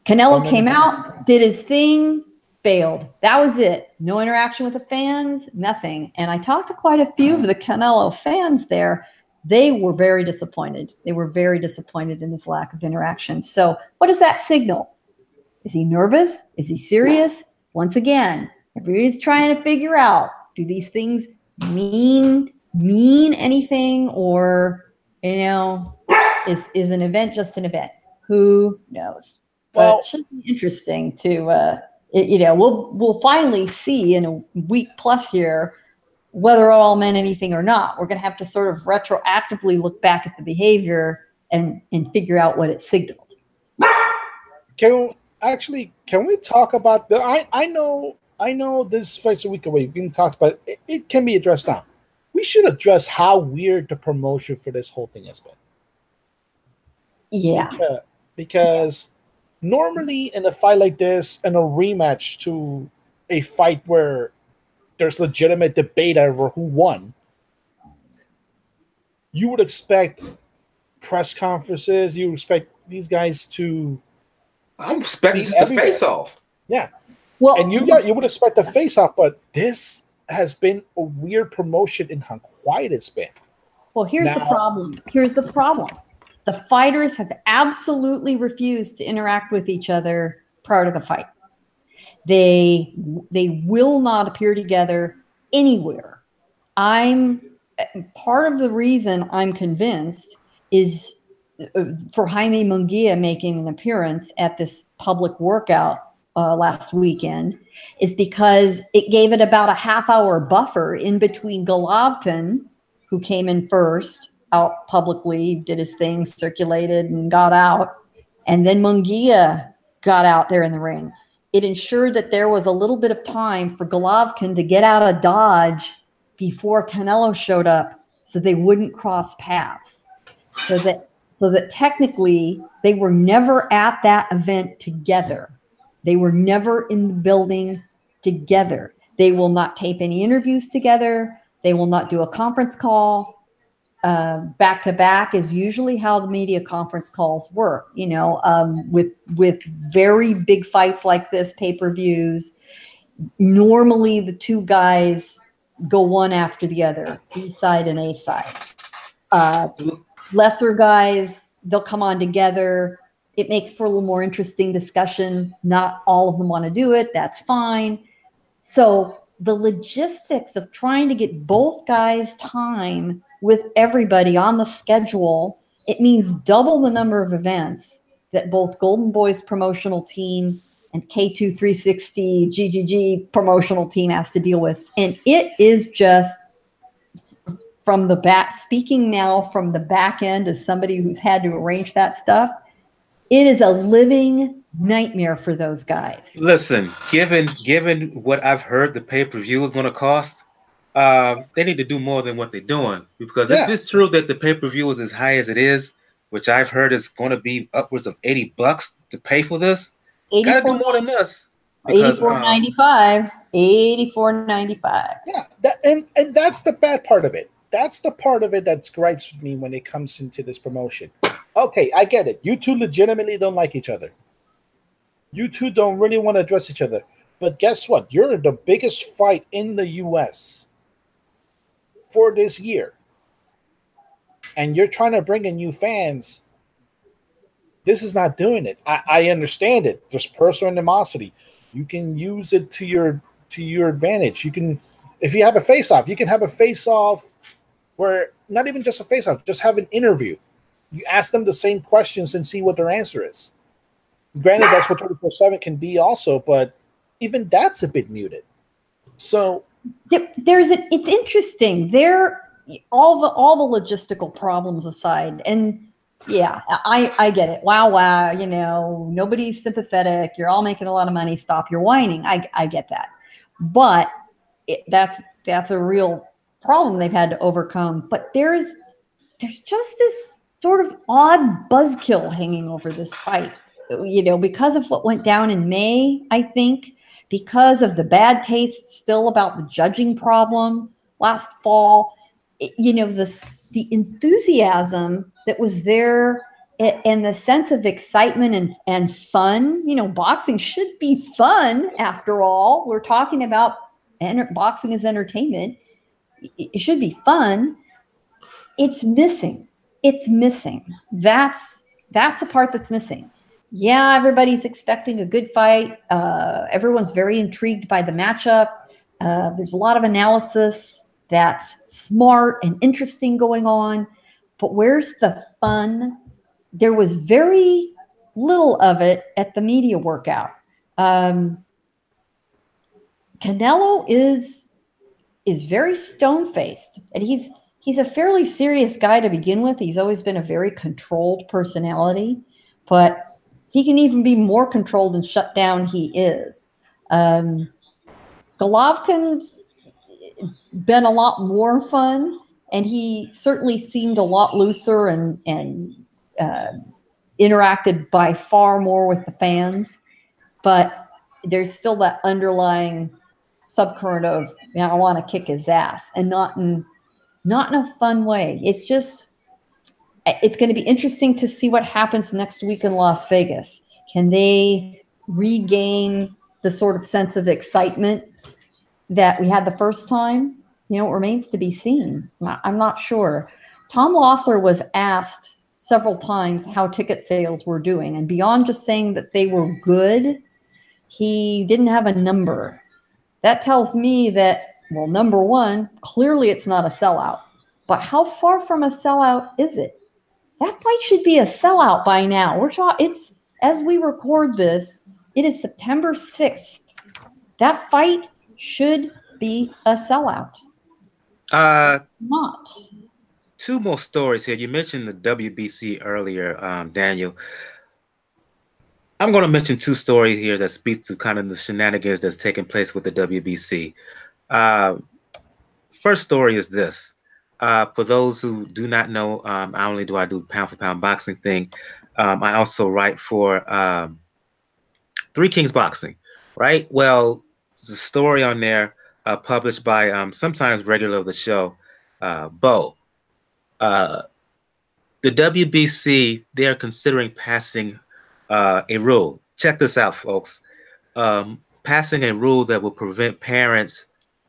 Canelo came out, did his thing, bailed. That was it. No interaction with the fans, nothing. And I talked to quite a few of the Canelo fans there. They were very disappointed. They were very disappointed in his lack of interaction. So what does that signal? Is he nervous? Is he serious? Once again, everybody's trying to figure out, do these things mean anything, or, is an event just an event? Who knows? Well, it should be interesting to, we'll finally see in a week plus here whether it all meant anything or not. We're going to have to sort of retroactively look back at the behavior and figure out what it signaled. Can we talk about I know this fight's a week away. We can talk about it. It can be addressed now. We should address how weird the promotion for this whole thing has been. Yeah. Because normally in a fight like this, and a rematch to a fight where there's legitimate debate over who won, you would expect press conferences. You would expect these guys to. I'm expecting just the face off. Yeah. Well, and you would expect the face off, but this has been a weird promotion in how quiet it's been. Well, here's the problem. The fighters have absolutely refused to interact with each other prior to the fight. They will not appear together anywhere. Part of the reason I'm convinced is for Jaime Munguia making an appearance at this public workout last weekend is because it gave it about a half-hour buffer in between Golovkin, who came in first, out publicly, did his thing, circulated, and got out, and then Munguia got out there in the ring. It ensured that there was a little bit of time for Golovkin to get out of Dodge before Canelo showed up, so they wouldn't cross paths. So that technically they were never at that event together. They were never in the building together. They will not tape any interviews together. They will not do a conference call. Back to back is usually how the media conference calls work. With very big fights like this, pay-per-views. Normally, the two guys go one after the other, B side and A side. Lesser guys, they'll come on together. It makes for a little more interesting discussion. Not all of them want to do it. That's fine. So the logistics of trying to get both guys time with everybody on the schedule, it means double the number of events that both Golden Boy's promotional team and K2 360 GGG promotional team has to deal with. And it is just from the back, speaking now from the back end as somebody who's had to arrange that stuff, it is a living nightmare for those guys. Listen, given what I've heard the pay-per-view is going to cost, they need to do more than what they're doing. Because if it's true that the pay-per-view is as high as it is, which I've heard is going to be upwards of $80 to pay for this, gotta do more than this. $84.95. $84.95. Yeah, and that's the bad part of it. That's the part of it that gripes with me when it comes into this promotion. Okay, I get it. You two legitimately don't like each other. You two don't really want to address each other. But guess what? You're the biggest fight in the U.S. for this year. And you're trying to bring in new fans. This is not doing it. I understand it. There's personal animosity. You can use it to your advantage. You can, if you have a face-off, you can have a face-off where not even just a face-off, just have an interview. You ask them the same questions and see what their answer is. Granted, that's what 24/7 can be also, but even that's a bit muted. So it's interesting. All the logistical problems aside, and yeah, I get it. Wow, nobody's sympathetic. You're all making a lot of money. Stop your whining. I get that, but that's a real problem they've had to overcome. But there's just this sort of odd buzzkill hanging over this fight, because of what went down in May, I think, because of the bad taste still about the judging problem last fall, the enthusiasm that was there and the sense of excitement and fun. Boxing should be fun after all. We're talking about boxing as entertainment. It should be fun. It's missing. That's the part that's missing. Yeah, everybody's expecting a good fight. Everyone's very intrigued by the matchup. There's a lot of analysis that's smart and interesting going on. But where's the fun? There was very little of it at the media workout. Canelo is very stone-faced, and he's a fairly serious guy to begin with. He's always been a very controlled personality, but he can even be more controlled and shut down. He is. Golovkin's been a lot more fun, and he certainly seemed a lot looser and interacted by far more with the fans. But there's still that underlying subcurrent of, I want to kick his ass, and not in a fun way. It's going to be interesting to see what happens next week in Las Vegas. Can they regain the sort of sense of excitement that we had the first time? It remains to be seen. I'm not sure. Tom Loeffler was asked several times how ticket sales were doing, and beyond just saying that they were good, he didn't have a number. That tells me that, well, number one, clearly it's not a sellout. But how far from a sellout is it? That fight should be a sellout by now. We're talking. It's as we record this. It is September 6th. That fight should be a sellout. Not. Two more stories here. You mentioned the WBC earlier, Daniel. I'm going to mention two stories here that speak to kind of the shenanigans that's taking place with the WBC. First story is this. For those who do not know, not only do I do pound-for-pound boxing thing, I also write for Three Kings Boxing, right? Well, there's a story on there published by sometimes regular of the show, Bo. The WBC, they're considering passing a rule. Check this out, folks. Passing a rule that will prevent parents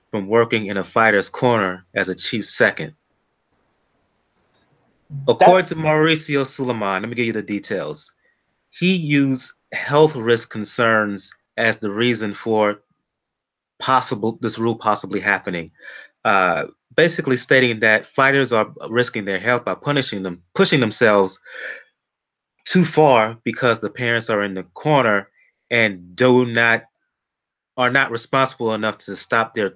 from working in a fighter's corner as a chief second. According to Mauricio Suleiman, let me give you the details. He used health risk concerns as the reason for this rule possibly happening. Basically stating that fighters are risking their health by pushing themselves too far because the parents are in the corner and are not responsible enough to stop their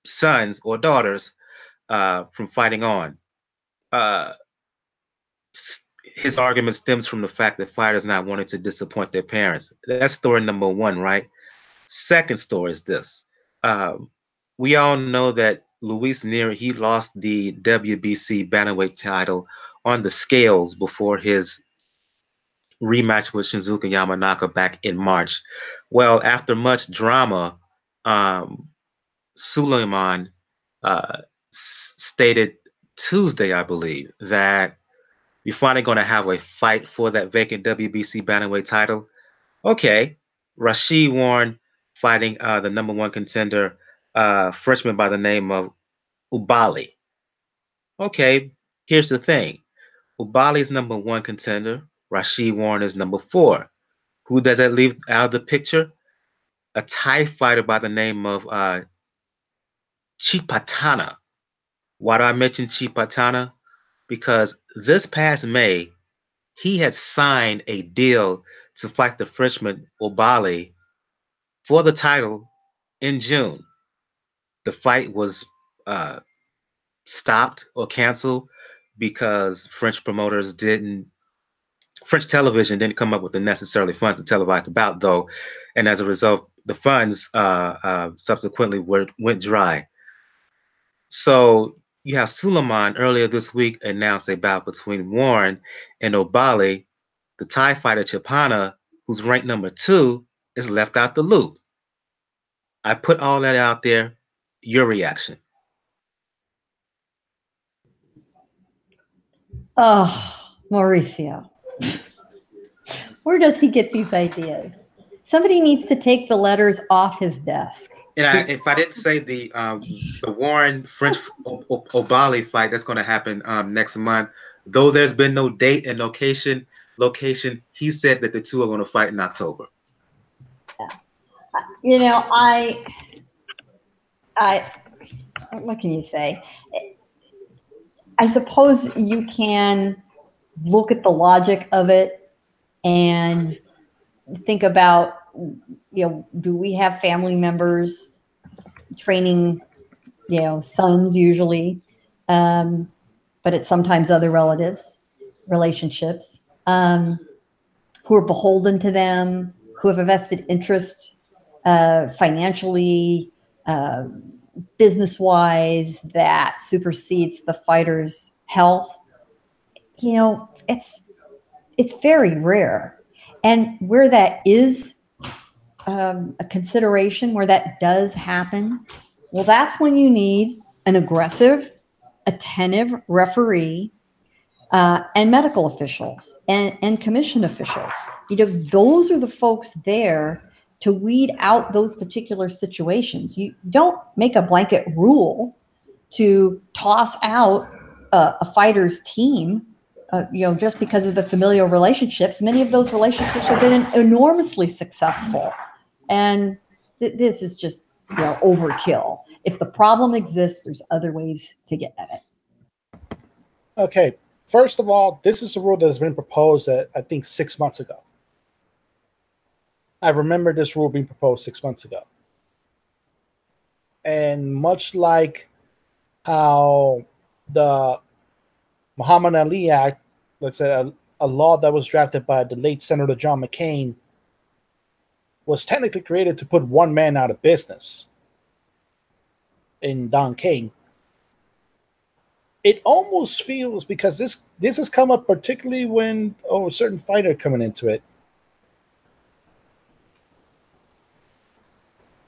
sons or daughters from fighting on. His argument stems from the fact that fighters not wanting to disappoint their parents. That's story number one, right? Second story is this. We all know that Luis Nery, he lost the WBC bantamweight title on the scales before his rematch with Shinzuka Yamanaka back in March. Well, after much drama, Suleiman stated Tuesday, I believe, that we're finally going to have a fight for that vacant WBC bantamweight title. Okay, Rashid Warren fighting the number one contender, Frenchman by the name of Ubali. Okay, here's the thing. Ubali's number one contender. Rashid Warren is number 4. Who does that leave out of the picture? A Thai fighter by the name of Chipatana. Why do I mention Chipatana? Because this past May, he had signed a deal to fight the Frenchman Ubali for the title in June. The fight was stopped or canceled because French television didn't come up with the necessary funds to televise the bout, though, and as a result, the funds subsequently went dry. So you have Suleiman earlier this week announced a bout between Warren and Ubali. The Thai fighter Chipana, who's ranked number 2, is left out the loop. I put all that out there. Your reaction? Oh, Mauricio. Where does he get these ideas? Somebody needs to take the letters off his desk. And if I didn't say the Warren French Ubali fight that's going to happen next month, though there's been no date and location, he said that the two are going to fight in October. You know, what can you say? I suppose you can look at the logic of it and think about, do we have family members training, sons usually, but it's sometimes other relationships, who are beholden to them, who have a vested interest financially, business-wise, that supersedes the fighter's health. It's very rare. And where that is a consideration, where that does happen, well, that's when you need an aggressive, attentive referee and medical officials and commission officials. Those are the folks there to weed out those particular situations. You don't make a blanket rule to toss out a fighter's team, just because of the familial relationships. Many of those relationships have been enormously successful. And this is just, overkill. If the problem exists, there's other ways to get at it. Okay. First of all, this is a rule that has been proposed, I think, 6 months ago. I remember this rule being proposed 6 months ago. And much like how the Muhammad Ali Act, let's say a law that was drafted by the late Senator John McCain, was technically created to put one man out of business in Don King. It almost feels, because this has come up particularly when a certain fighter coming into it.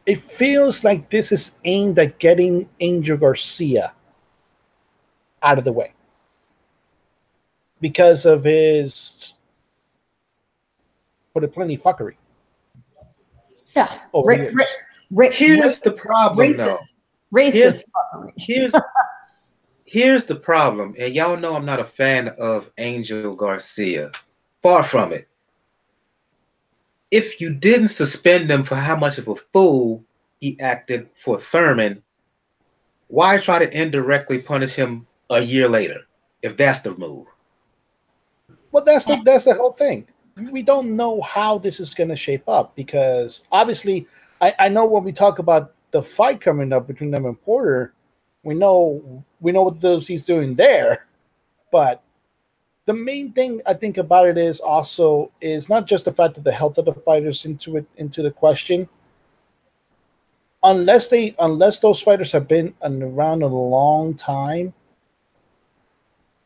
It feels like this is aimed at getting Angel Garcia out of the way because of his, put it plainly, fuckery. Yeah. Here's the problem, though. Racist. Here's the problem, and y'all know I'm not a fan of Angel Garcia. Far from it. If you didn't suspend him for how much of a fool he acted for Thurman, why try to indirectly punish him a year later, if that's the move? Well, that's the whole thing. We don't know how this is going to shape up, because obviously, I know when we talk about the fight coming up between them and Porter, we know what the WC's doing there, but the main thing I think about it is not just the fact that the health of the fighters into the question. Unless those fighters have been around a long time,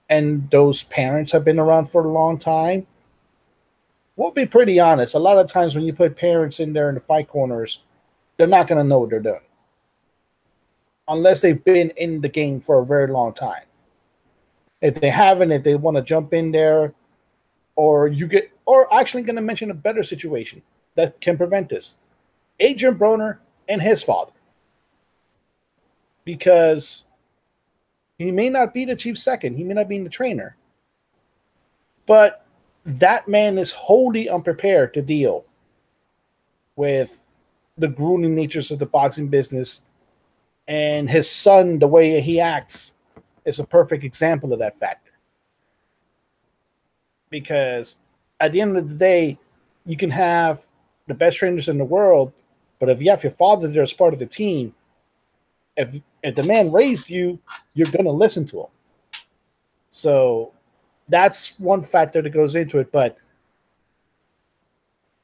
and those parents have been around for a long time, we'll be pretty honest. A lot of times when you put parents in there in the fight corners, they're not going to know what they're doing. Unless they've been in the game for a very long time. If they haven't, if they want to jump in there, or actually going to mention a better situation that can prevent this. Adrian Broner and his father. Because he may not be the chief second, he may not be the trainer, but that man is wholly unprepared to deal with the grueling natures of the boxing business. And his son, the way he acts, is a perfect example of that factor. Because at the end of the day, you can have the best trainers in the world, but if you have your father there as part of the team, if the man raised you, you're going to listen to him. So that's one factor that goes into it, but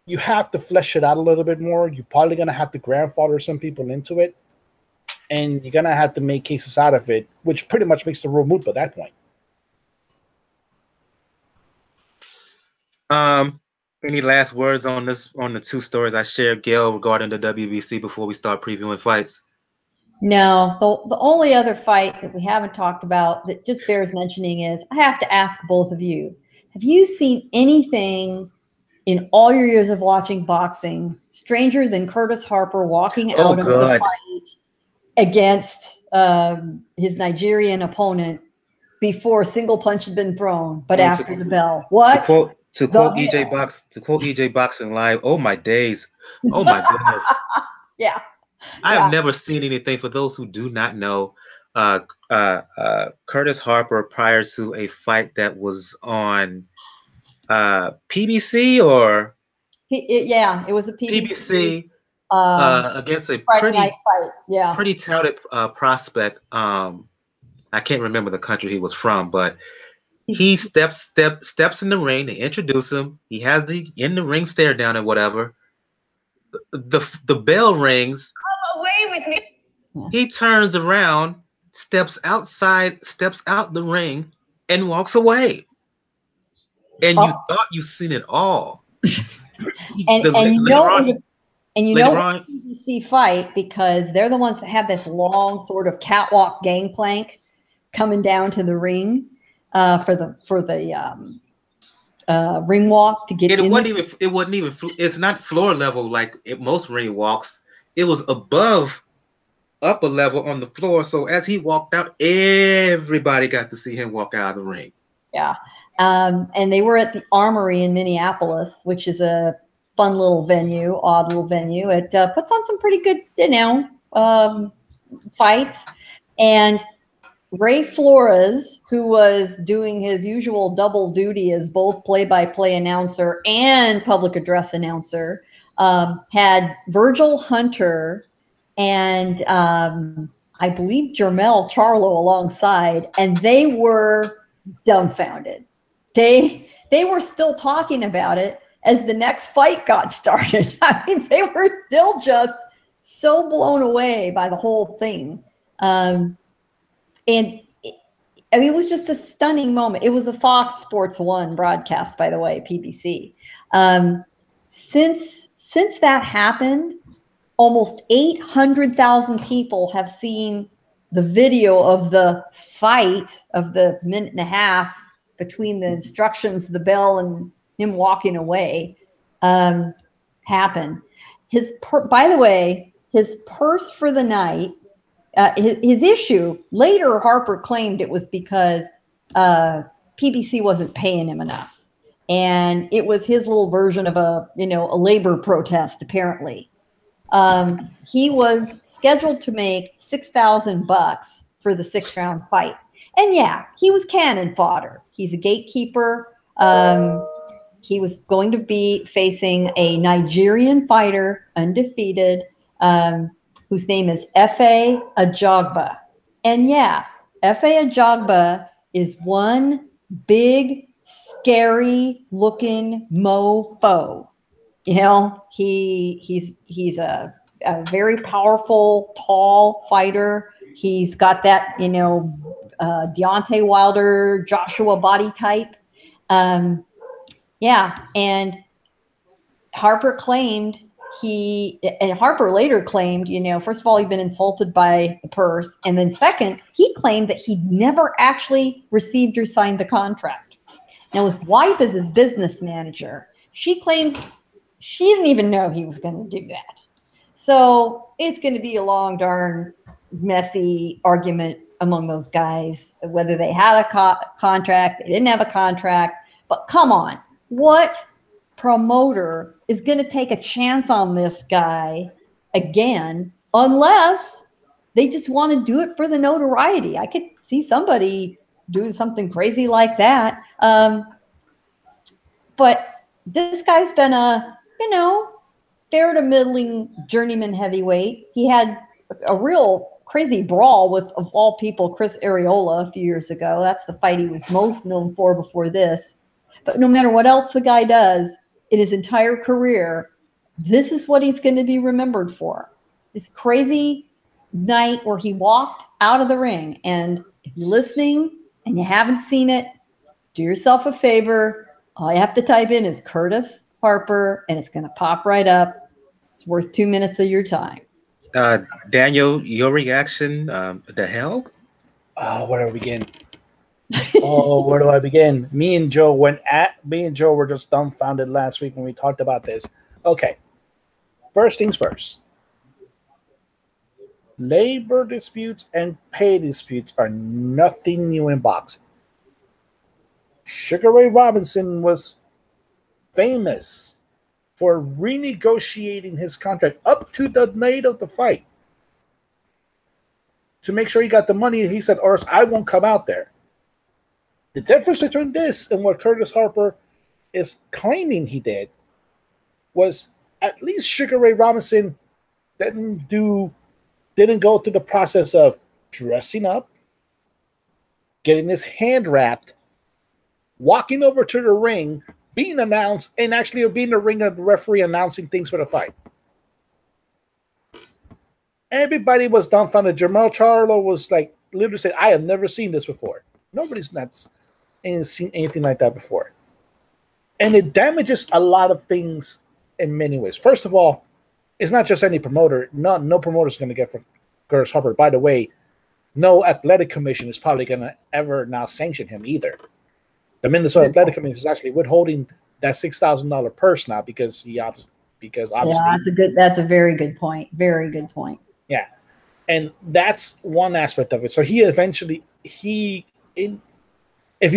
you have to flesh it out a little bit more. You're probably going to have to grandfather some people into it. And you're going to have to make cases out of it, which pretty much makes the rule moot by that point. Any last words on the two stories I shared, Gail, regarding the WBC before we start previewing fights? No, the only other fight that we haven't talked about that just bears mentioning is, I have to ask both of you, have you seen anything in all your years of watching boxing stranger than Curtis Harper walking out of the fight against his Nigerian opponent before a single punch had been thrown, but after the bell? What? To quote EJ Boxing Live, oh my days. Oh my goodness. Yeah. I have never seen anything. For those who do not know, Curtis Harper, prior to a fight that was on PBC or it was a PBC. Against a Friday night fight. pretty touted prospect. I can't remember the country he was from, but he steps in the ring. They introduce him. He has the in the ring stare down and whatever. The bell rings. Come away with me. He turns around, steps out the ring, and walks away. And you thought you seen it all. And you know it was a PBC fight because they're the ones that have this long sort of catwalk gangplank coming down to the ring for the ring walk to get in. It wasn't even. It's not floor level like most ring walks. It was above upper level on the floor. So as he walked out, everybody got to see him walk out of the ring. Yeah. And they were at the Armory in Minneapolis, which is a fun little venue, odd little venue. It puts on some pretty good, fights. And Ray Flores, who was doing his usual double duty as both play-by-play announcer and public address announcer, had Virgil Hunter and I believe Jermel Charlo alongside, and they were dumbfounded. They were still talking about it as the next fight got started. I mean, they were still just so blown away by the whole thing. And it was just a stunning moment. It was a Fox Sports 1 broadcast, by the way, PBC. Since that happened, almost 800,000 people have seen the video of the fight of the minute and a half between the instructions, the bell, and him walking away happen. By the way, his purse for the night, his issue, later Harper claimed it was because PBC wasn't paying him enough. And it was his little version of a labor protest, apparently. He was scheduled to make $6,000 for the 6-round fight. And yeah, he was cannon fodder. He's a gatekeeper. He was going to be facing a Nigerian fighter, undefeated, whose name is Efe Ajagba. And yeah, Efe Ajagba is one big, scary-looking mofo. You know, he's a very powerful, tall fighter. He's got that, Deontay Wilder, Joshua body type. Yeah, and Harper claimed Harper later claimed, first of all, he'd been insulted by the purse. And then second, he claimed that he'd never actually received or signed the contract. Now, his wife is his business manager. She claims she didn't even know he was going to do that. So it's going to be a long, darn, messy argument among those guys, whether they had a contract, they didn't have a contract. But come on, what promoter is going to take a chance on this guy again, unless they just want to do it for the notoriety? I could see somebody doing something crazy like that. But this guy's been a, fair to middling journeyman heavyweight. He had a real crazy brawl with, of all people, Chris Areola a few years ago. That's the fight he was most known for before this. But no matter what else the guy does in his entire career, this is what he's going to be remembered for. This crazy night where he walked out of the ring. And if you're listening and you haven't seen it, do yourself a favor. All you have to type in is Curtis Harper, and it's going to pop right up. It's worth 2 minutes of your time. Daniel, your reaction? The hell? Oh, where do I begin? Where do I begin? Me and Joe were just dumbfounded last week when we talked about this. Okay. First things first. Labor disputes and pay disputes are nothing new in boxing. Sugar Ray Robinson was famous for renegotiating his contract up to the night of the fight to make sure he got the money. He said, or else I won't come out there. The difference between this and what Curtis Harper is claiming he did was at least Sugar Ray Robinson didn't go through the process of dressing up, getting his hand wrapped, walking over to the ring, being announced, and actually being in the ring of the referee announcing things for the fight. Everybody was dumbfounded. Jermel Charlo was like, literally said, I have never seen this before. Nobody's seen anything like that before. And it damages a lot of things in many ways. First of all, it's not just any promoter. No promoter is going to get from Curtis Harper. By the way, no athletic commission is probably going to ever now sanction him either. The Minnesota Athletic Commission is actually withholding that $6,000 purse now because obviously. Yeah, that's a very good point. Very good point. Yeah, and that's one aspect of it. So if you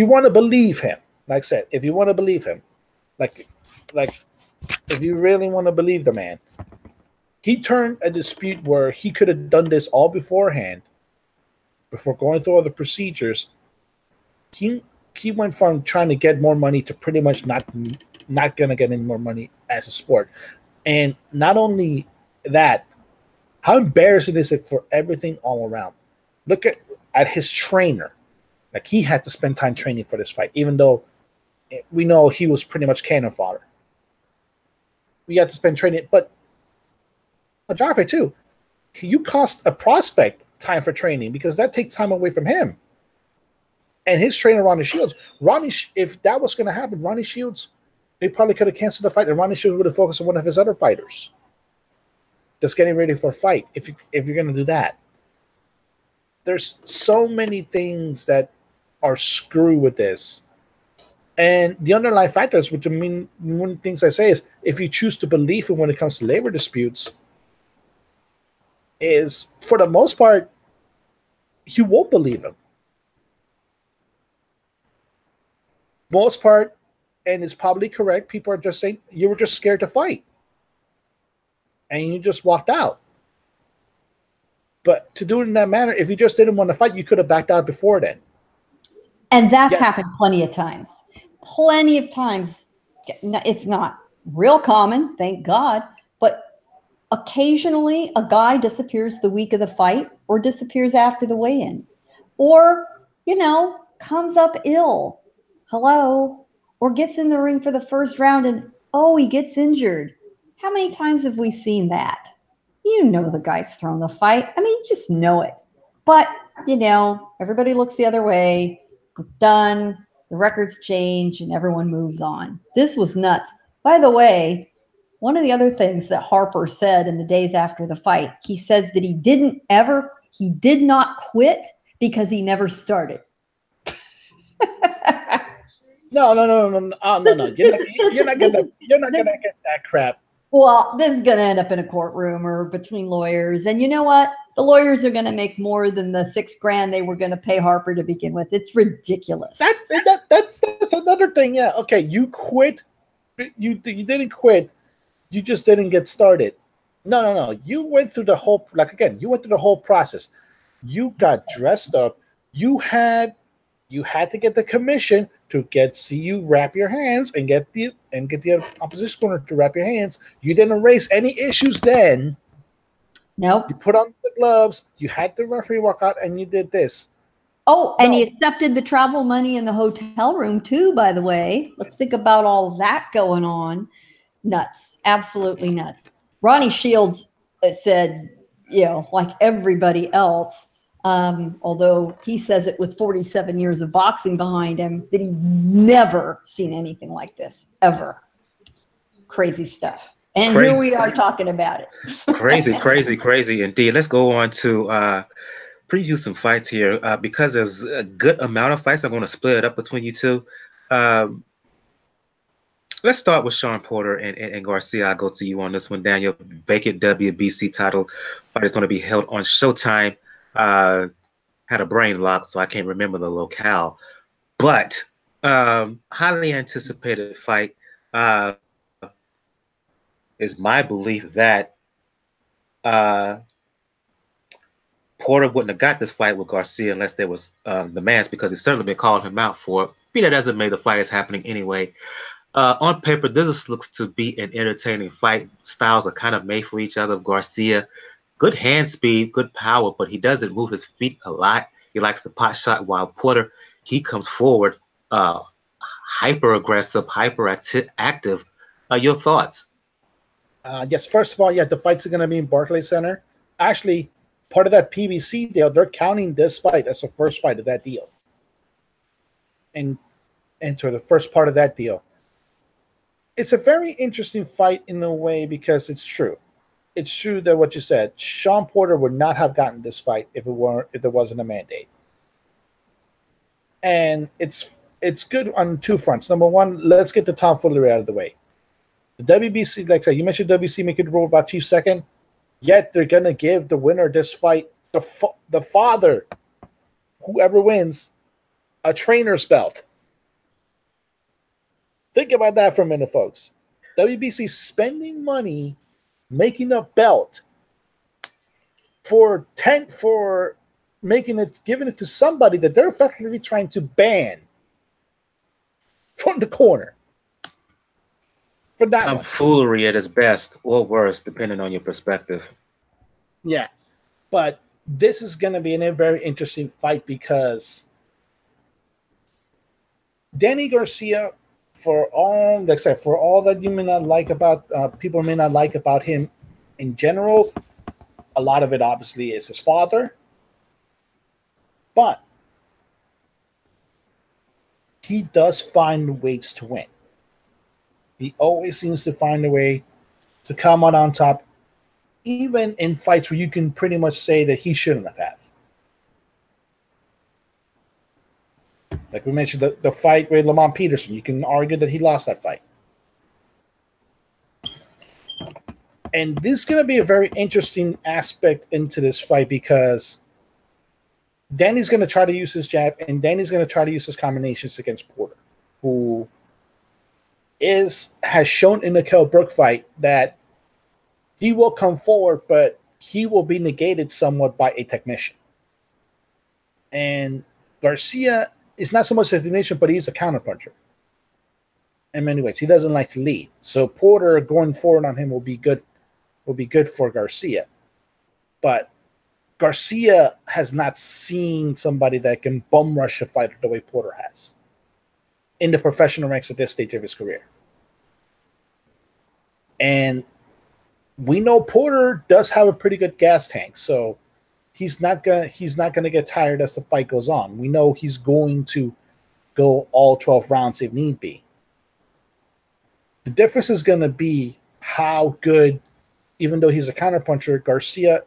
want to believe him, like I said, if you want to believe him, like if you really want to believe the man, he turned a dispute where he could have done this all beforehand before going through all the procedures, he went from trying to get more money to pretty much not gonna get any more money as a sport. And not only that, how embarrassing is it for everything all around? Look at his trainer. Like, he had to spend time training for this fight, even though we know he was pretty much cannon fodder. We had to spend training, but Jaffe too. You cost a prospect time for training because that takes time away from him. And his trainer, Ronnie Shields. If that was going to happen, Ronnie Shields, they probably could have canceled the fight, and Ronnie Shields would have focused on one of his other fighters that's getting ready for a fight. If you're going to do that, there's so many things that are screw with this. And the underlying factors, which I mean, one of the things I say is, if you choose to believe in when it comes to labor disputes, is for the most part, you won't believe him. Most part, and it's probably correct, people are just saying you were just scared to fight. And you just walked out. But to do it in that manner, if you just didn't want to fight, you could have backed out before then. And that's happened plenty of times. Plenty of times. It's not real common, thank God, but occasionally a guy disappears the week of the fight or disappears after the weigh-in or, comes up ill. Hello? Or gets in the ring for the first round and, he gets injured. How many times have we seen that? You know the guy's thrown the fight. I mean, you just know it. But, everybody looks the other way. It's done. The records change and everyone moves on. This was nuts. By the way, one of the other things that Harper said in the days after the fight, he says that he did not quit because he never started. No. You're not gonna get that crap. Well, this is going to end up in a courtroom or between lawyers. And you know what? The lawyers are going to make more than the $6,000 they were going to pay Harper to begin with. It's ridiculous. That's another thing. Yeah. Okay. You quit. You didn't quit. You just didn't get started. No. You went through the whole, you went through the whole process. You got dressed up. You had to get the commission to see you wrap your hands and get the opposition corner to wrap your hands. You didn't raise any issues then. Nope. You put on the gloves. You had the referee walk out, and you did this. Oh, and he accepted the travel money in the hotel room too, by the way. Let's think about all of that going on. Nuts. Absolutely nuts. Ronnie Shields said, like everybody else, although he says it with 47 years of boxing behind him, that he'd never seen anything like this, ever. Crazy stuff. And here we are talking about it. Crazy indeed. Let's go on to preview some fights here. Because there's a good amount of fights, I'm going to split it up between you two. Let's start with Shawn Porter and Garcia. I'll go to you on this one, Daniel. Vacant WBC title fight is going to be held on Showtime. Had a brain lock, so I can't remember the locale. But highly anticipated fight. Is my belief that Porter wouldn't have got this fight with Garcia unless there was demands, because he's certainly been calling him out for it. Be that as it may, the fight is happening anyway. On paper, this looks to be an entertaining fight. Styles are kind of made for each other. Garcia, good hand speed, good power, but he doesn't move his feet a lot. He likes the pot shot, while Porter, he comes forward hyper aggressive, hyper active. Your thoughts? Yes, first of all, the fights are going to be in Barclays Center. Actually, part of that PBC deal, they're counting this fight as the first fight of that deal. And to the first part of that deal. It's a very interesting fight in a way, because it's true. It's true that what you said, Shawn Porter would not have gotten this fight if there wasn't a mandate. And it's good on two fronts. Number one, let's get the tomfoolery out of the way. The WBC, like I said, you mentioned WBC making the rule about 2 seconds, yet they're going to give the winner of this fight, the father, whoever wins, a trainer's belt. Think about that for a minute, folks. WBC spending money making a belt for giving it to somebody that they're effectively trying to ban from the corner. For that one. Tomfoolery at its best, or worse, depending on your perspective. Yeah, but this is going to be a very interesting fight because Danny Garcia, for all that you may not like about people may not like about him in general, a lot of it obviously is his father, but he does find ways to win. He always seems to find a way to come out on top, even in fights where you can pretty much say that he shouldn't have had. Like we mentioned, the fight with Lamont Peterson, you can argue that he lost that fight. And this is going to be a very interesting aspect into this fight because Danny's going to try to use his jab, and Danny's going to try to use his combinations against Porter, who has shown in the Kell Brook fight that he will come forward, but he will be negated somewhat by a technician. And Garcia is not so much a technician, but he's a counterpuncher. In many ways, he doesn't like to lead. So Porter going forward on him will be good for Garcia. But Garcia has not seen somebody that can bum rush a fighter the way Porter has in the professional ranks at this stage of his career. And we know Porter does have a pretty good gas tank, so he's not gonna get tired as the fight goes on. We know he's going to go all 12 rounds if need be. The difference is going to be how good, even though he's a counterpuncher, Garcia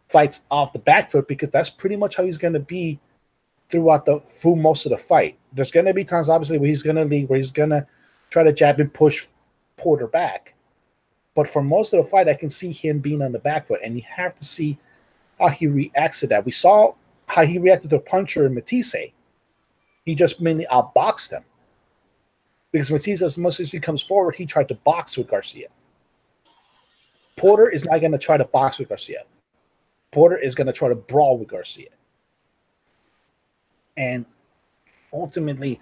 fights off the back foot, because that's pretty much how he's going to be through most of the fight. There's going to be times, obviously, where he's going to lead, where he's going to try to jab and push Porter back. But for most of the fight, I can see him being on the back foot, and you have to see how he reacts to that. We saw how he reacted to a puncher in Matisse. He just mainly outboxed him. Because Matisse, as much as he comes forward, he tried to box with Garcia. Porter is not going to try to box with Garcia. Porter is going to try to brawl with Garcia. And ultimately,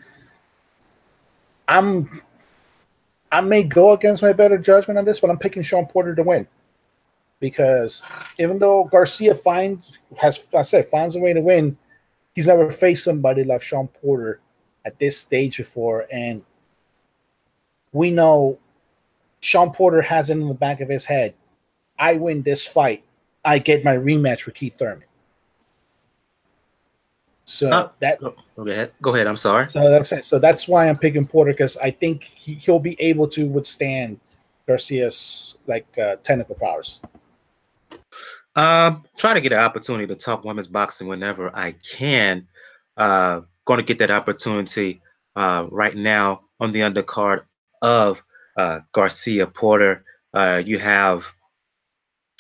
I may go against my better judgment on this, but I'm picking Shawn Porter to win. Because even though Garcia finds a way to win, he's never faced somebody like Shawn Porter at this stage before. And we know Shawn Porter has it in the back of his head. I win this fight, I get my rematch with Keith Thurman. So go ahead. I'm sorry. So that's why I'm picking Porter, because I think he'll be able to withstand Garcia's technical powers. Try to get an opportunity to talk women's boxing whenever I can. Going to get that opportunity right now on the undercard of Garcia Porter. You have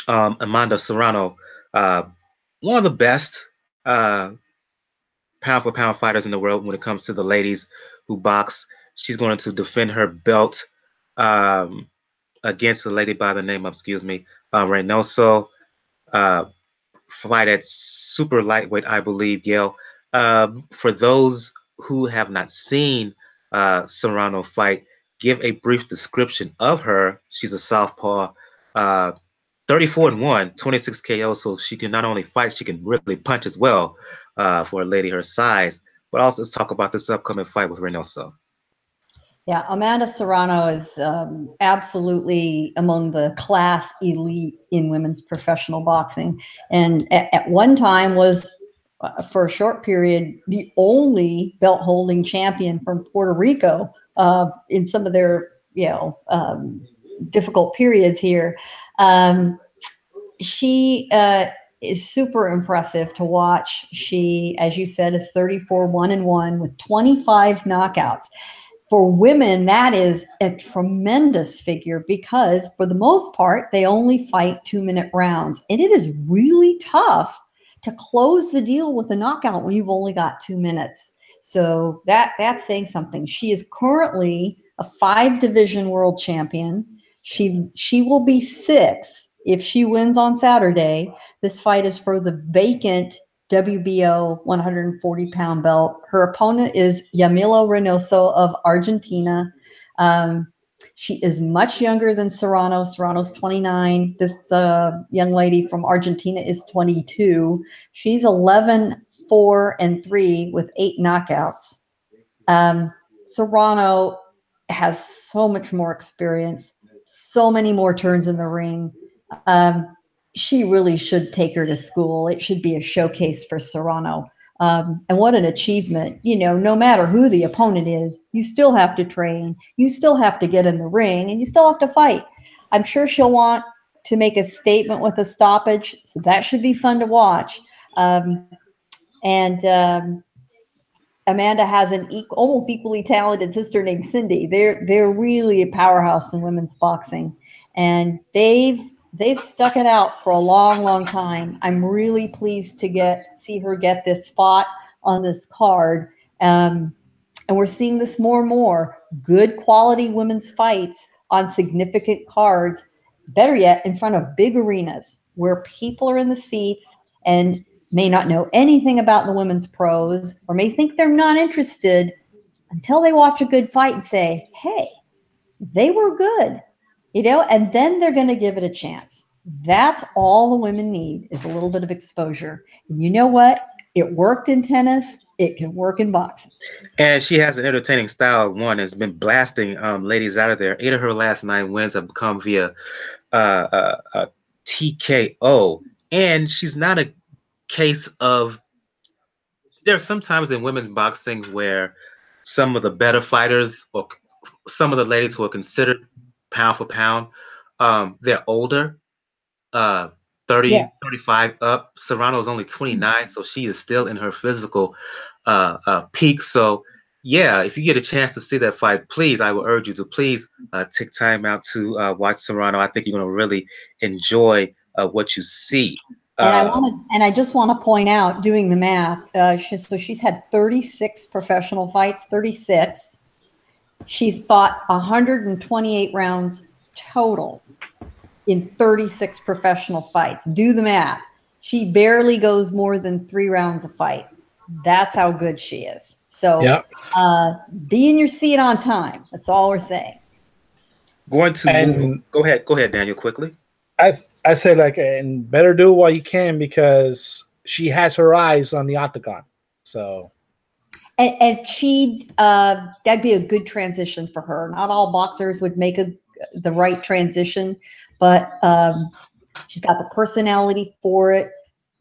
Amanda Serrano, one of the best pound for pound fighters in the world when it comes to the ladies who box. She's going to defend her belt against a lady by the name of, Reynoso. Fight at super lightweight, I believe, Gail. For those who have not seen Serrano fight, give a brief description of her. She's a southpaw, 34-1, 26 KO, so she can not only fight, she can really punch as well for a lady her size. But also let's talk about this upcoming fight with Reynoso. Yeah, Amanda Serrano is absolutely among the class elite in women's professional boxing. And at one time was, for a short period, the only belt-holding champion from Puerto Rico in some of their, difficult periods here. She is super impressive to watch. She, as you said, is 34-1-1 with 25 knockouts. For women, that is a tremendous figure because, for the most part, they only fight 2-minute rounds. And it is really tough to close the deal with a knockout when you've only got 2 minutes. So that's saying something. She is currently a 5-division world champion. She will be 6 if she wins on Saturday. This fight is for the vacant WBO 140-pound belt. Her opponent is Yamila Reynoso of Argentina. She is much younger than Serrano. Serrano's 29. This young lady from Argentina is 22. She's 11-4-3 with 8 knockouts. Serrano has so much more experience, so many more turns in the ring. She really should take her to school. It should be a showcase for Serrano. And what an achievement. You know, no matter who the opponent is, you still have to train. You still have to get in the ring, and you still have to fight. I'm sure she'll want to make a statement with a stoppage, so that should be fun to watch. Amanda has an almost equally talented sister named Cindy. They're really a powerhouse in women's boxing, and they've stuck it out for a long, long time. I'm really pleased to see her get this spot on this card, and we're seeing this more and more. Good quality women's fights on significant cards. Better yet, in front of big arenas where people are in the seats and may not know anything about the women's pros, or may think they're not interested until they watch a good fight and say, hey, they were good, you know, and then they're going to give it a chance. That's all the women need, is a little bit of exposure. And you know what? It worked in tennis. It can work in boxing. And she has an entertaining style. One has been blasting ladies out of there. 8 of her last 9 wins have come via TKO. And she's not a case of, there's sometimes in women's boxing where some of the better fighters or some of the ladies who are considered pound for pound, they're older, 35 up. Serrano is only 29, so she is still in her physical peak. So yeah, if you get a chance to see that fight, please, I will urge you to please take time out to watch Serrano. I think you're going to really enjoy what you see. And I just want to point out, doing the math, she's had 36 professional fights, 36. She's fought 128 rounds total in 36 professional fights. Do the math. She barely goes more than 3 rounds a fight. That's how good she is. So be in your seat on time. That's all we're saying. Go ahead, Daniel, quickly. I say, like, and better do it while you can, because she has her eyes on the octagon. So, and she that'd be a good transition for her. Not all boxers would make the right transition, but she's got the personality for it.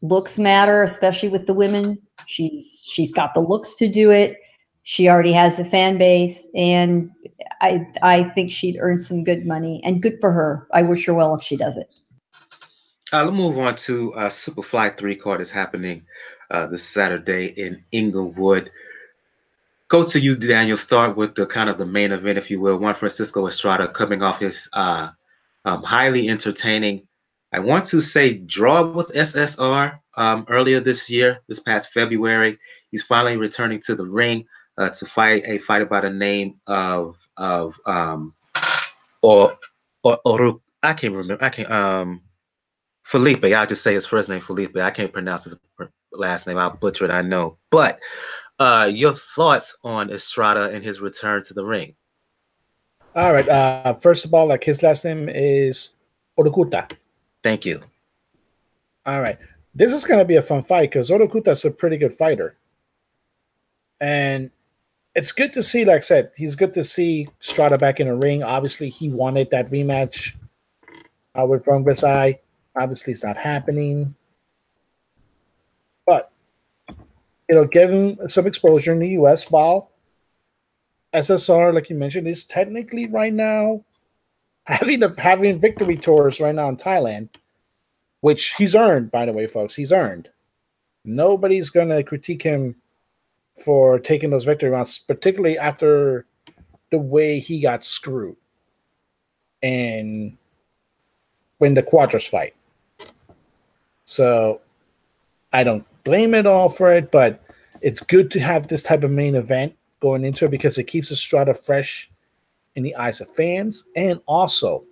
Looks matter, especially with the women. She's got the looks to do it. She already has a fan base, and I think she'd earn some good money, and good for her. I wish her well if she does it. Let's move on to Superfly3 card is happening this Saturday in Inglewood. Go to you, Daniel. Start with the kind of the main event, if you will. Juan Francisco Estrada coming off his highly entertaining, I want to say, draw with SSR earlier this year, this past February. He's finally returning to the ring to fight a fighter by the name of Orucuta. I can't remember. Felipe. I'll just say his first name, Felipe. I can't pronounce his last name. I'll butcher it, I know. But your thoughts on Estrada and his return to the ring? All right. First of all, like, his last name is Orucuta. Thank you. All right. This is going to be a fun fight because Orucuta is a pretty good fighter. And it's good to see, like I said, he's good to see Estrada back in the ring. Obviously, he wanted that rematch with Brungbesai. Obviously, it's not happening. But it'll give him some exposure in the U.S. while SSR, like you mentioned, is technically right now having victory tours right now in Thailand, which he's earned, by the way, folks. He's earned. Nobody's going to critique him for taking those victory rounds, particularly after the way he got screwed and when the Quadros fight. So I don't blame it all for it, but it's good to have this type of main event going into it because it keeps Estrada fresh in the eyes of fans. And also,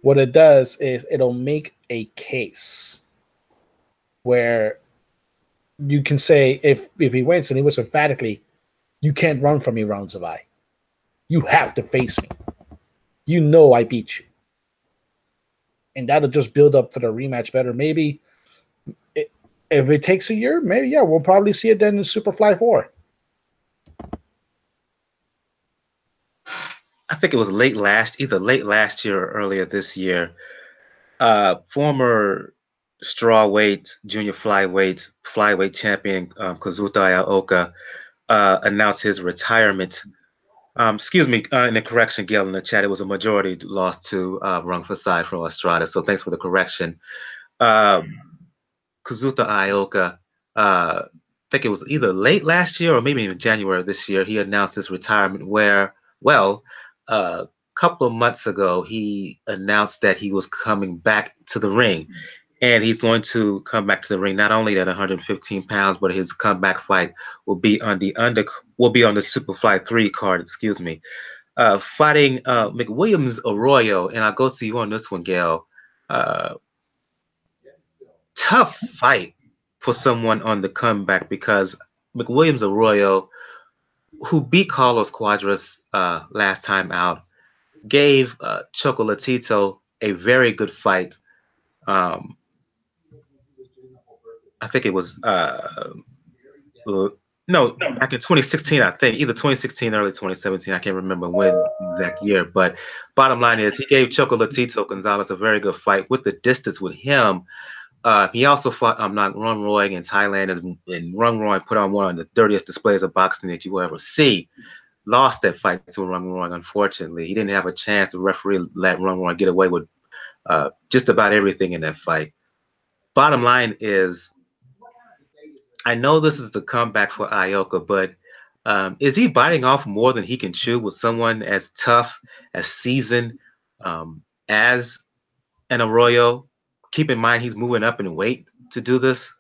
what it does is it'll make a case where you can say if he wins, and he was emphatically, you can't run from me, Ron Zavai. You have to face me. You know I beat you. And that'll just build up for the rematch better. Maybe if it takes a year, maybe, yeah, we'll probably see it then in Superfly 4. I think it was either late last year or earlier this year. Former strawweight, junior flyweight champion Kazuto Ioka announced his retirement. Excuse me, in the correction, Gail, in the chat, it was a majority loss to Rung Fasai from Estrada. So thanks for the correction. Kazuto Ioka, I think it was either late last year or maybe even January of this year, he announced his retirement where, well, a couple of months ago, he announced that he was coming back to the ring. And he's going to come back to the ring not only at 115 pounds, but his comeback fight will be on the Superfly 3 card, excuse me. Fighting McWilliams Arroyo, and I'll go to you on this one, Gail. Tough fight for someone on the comeback because McWilliams Arroyo, who beat Carlos Cuadras last time out, gave Chocolatito a very good fight. I think it was back in 2016, I think, either 2016 or early 2017. I can't remember when exact year. But bottom line is he gave Chocolatito Gonzalez a very good fight with the distance with him. He also fought Rung Roy in Thailand, and Rung Roy put on one of the dirtiest displays of boxing that you will ever see. Lost that fight to Rung Roy, unfortunately. He didn't have a chance. The referee let Rung Roy get away with just about everything in that fight. Bottom line is, I know this is the comeback for Ioka, but is he biting off more than he can chew with someone as tough, as seasoned as an Arroyo? Keep in mind he's moving up in weight to do this.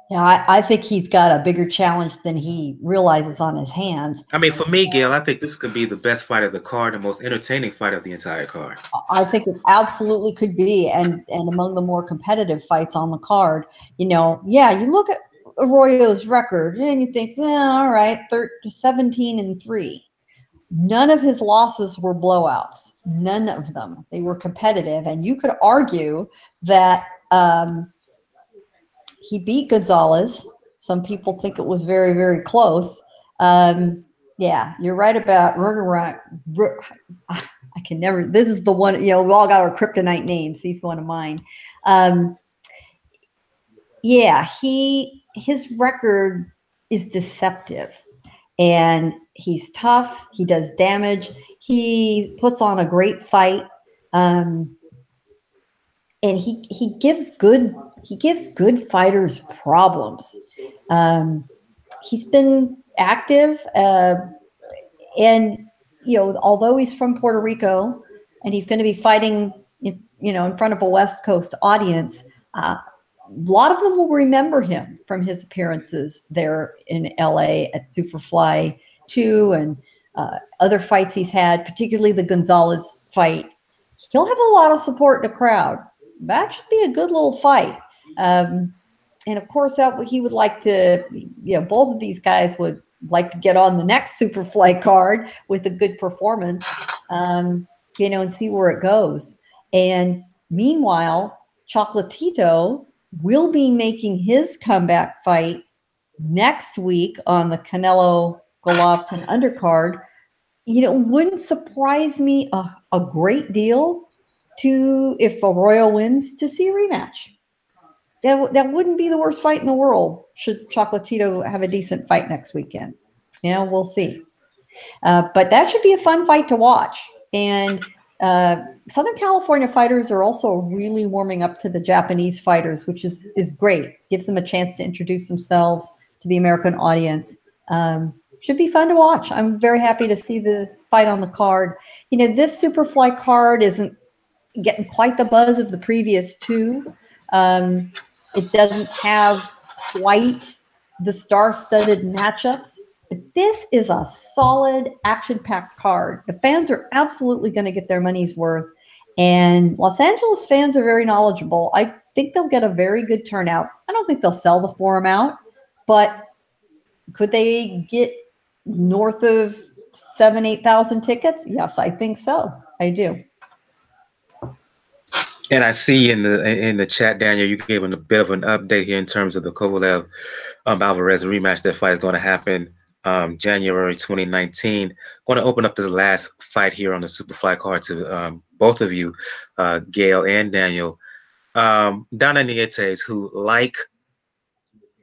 Yeah, I think he's got a bigger challenge than he realizes on his hands. I mean, for me, Gail, I think this could be the best fight of the card, the most entertaining fight of the entire card. I think it absolutely could be, and among the more competitive fights on the card. You know, yeah, you look at Arroyo's record and you think, well, all right, 17-3. None of his losses were blowouts. None of them. They were competitive, and you could argue that he beat Gonzalez. Some people think it was very, very close. Yeah, you're right about I can never. This is the one. You know, we all got our kryptonite names. He's one of mine. Yeah, his record is deceptive, and he's tough. He does damage. He puts on a great fight, and he gives good fighters problems. He's been active, and you know, although he's from Puerto Rico and he's going to be fighting, you know, in front of a West Coast audience, a lot of them will remember him from his appearances there in LA at Superfly 2 and other fights he's had, particularly the Gonzalez fight. He'll have a lot of support in the crowd. That should be a good little fight. And of course, he would like to, you know, both of these guys would like to get on the next Superfly card with a good performance, you know, and see where it goes. And meanwhile, Chocolatito will be making his comeback fight next week on the Canelo Golovkin undercard. You know, wouldn't surprise me a great deal if Arroyo wins to see a rematch. That wouldn't be the worst fight in the world should Chocolatito have a decent fight next weekend. You know, we'll see. But that should be a fun fight to watch. And Southern California fighters are also really warming up to the Japanese fighters, which is great. Gives them a chance to introduce themselves to the American audience. Should be fun to watch. I'm very happy to see the fight on the card. You know, this Superfly card isn't getting quite the buzz of the previous two. It doesn't have quite the star-studded matchups, but this is a solid, action-packed card. The fans are absolutely going to get their money's worth, and Los Angeles fans are very knowledgeable. I think they'll get a very good turnout. I don't think they'll sell the forum out, but could they get north of 7,000-8,000 tickets? Yes, I think so. I do. And I see in the chat, Daniel, you gave him a bit of an update here in terms of the Kovalev Alvarez rematch. That fight is going to happen January 2019. Going to open up this last fight here on the Superfly card to both of you, Gail and Daniel. Donna Nietes, who, like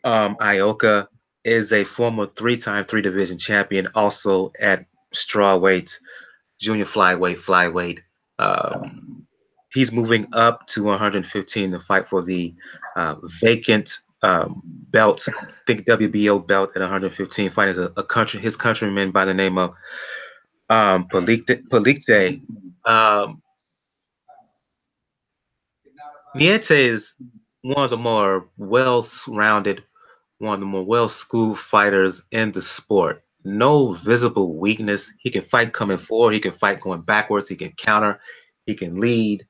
Ioka, is a former three-time three-division champion, also at strawweight, junior flyweight. He's moving up to 115 to fight for the vacant belt, I think WBO belt at 115, fighting his countryman by the name of Palicte. Nietes is one of the more well-rounded, one of the more well-schooled fighters in the sport. No visible weakness. He can fight coming forward. He can fight going backwards. He can counter. He can lead.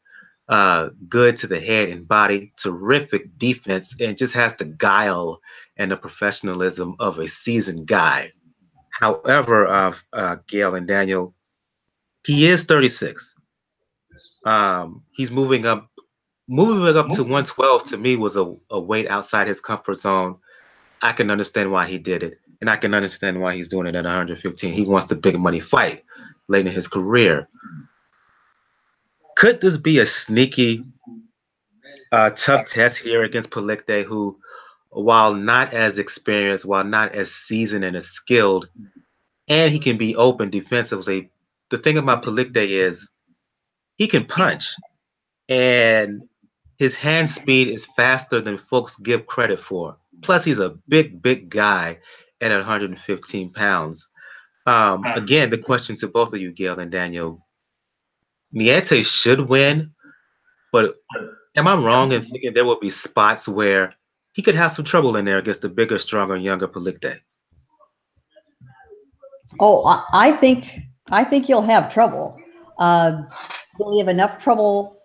Good to the head and body. Terrific defense, and just has the guile and the professionalism of a seasoned guy. However, Gail and Daniel, he is 36. He's moving up. Moving up to 112 to me was a weight outside his comfort zone. I can understand why he did it, and I can understand why he's doing it at 115. He wants the big money fight late in his career. Could this be a sneaky, tough test here against Palicte, who, while not as experienced, while not as seasoned and as skilled, and he can be open defensively, the thing about Palicte is he can punch, and his hand speed is faster than folks give credit for. Plus, he's a big guy at 115 pounds. Again, the question to both of you, Gail and Daniel, Nietes should win, but am I wrong in thinking there will be spots where he could have some trouble in there against the bigger, stronger, younger Palicte? Oh, I think you'll have trouble. Will you have enough trouble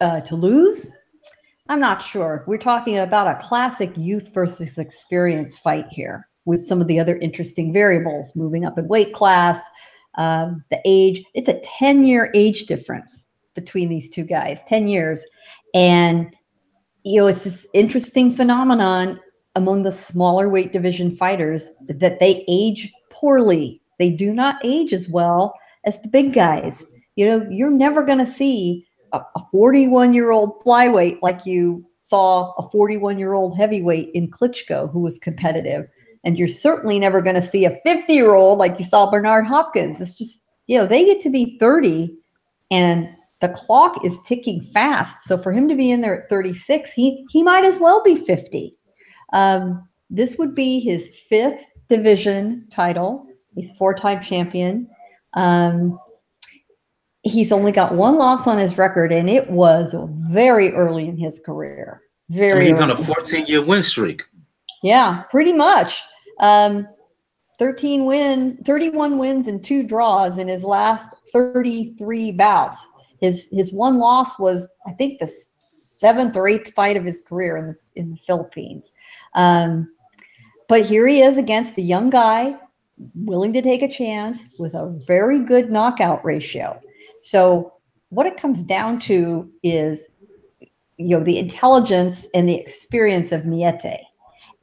to lose? I'm not sure. We're talking about a classic youth versus experience fight here with some of the other interesting variables, moving up in weight class, the age. It's a 10-year age difference between these two guys, 10 years. And, it's this interesting phenomenon among the smaller weight division fighters that they age poorly. They do not age as well as the big guys. You're never going to see a 41-year-old flyweight like you saw a 41-year-old heavyweight in Klitschko who was competitive. And you're certainly never going to see a 50-year-old like you saw Bernard Hopkins. It's just, they get to be 30 and the clock is ticking fast. So for him to be in there at 36, he might as well be 50. This would be his 5th division title. He's a 4-time champion. He's only got 1 loss on his record, and it was very early in his career. He's on a 14-year win streak. Yeah, pretty much. 31 wins and 2 draws in his last 33 bouts. His 1 loss was, I think, the 7th or 8th fight of his career in the Philippines. But here he is against the young guy, willing to take a chance with a very good knockout ratio. So what it comes down to is, the intelligence and the experience of Nietes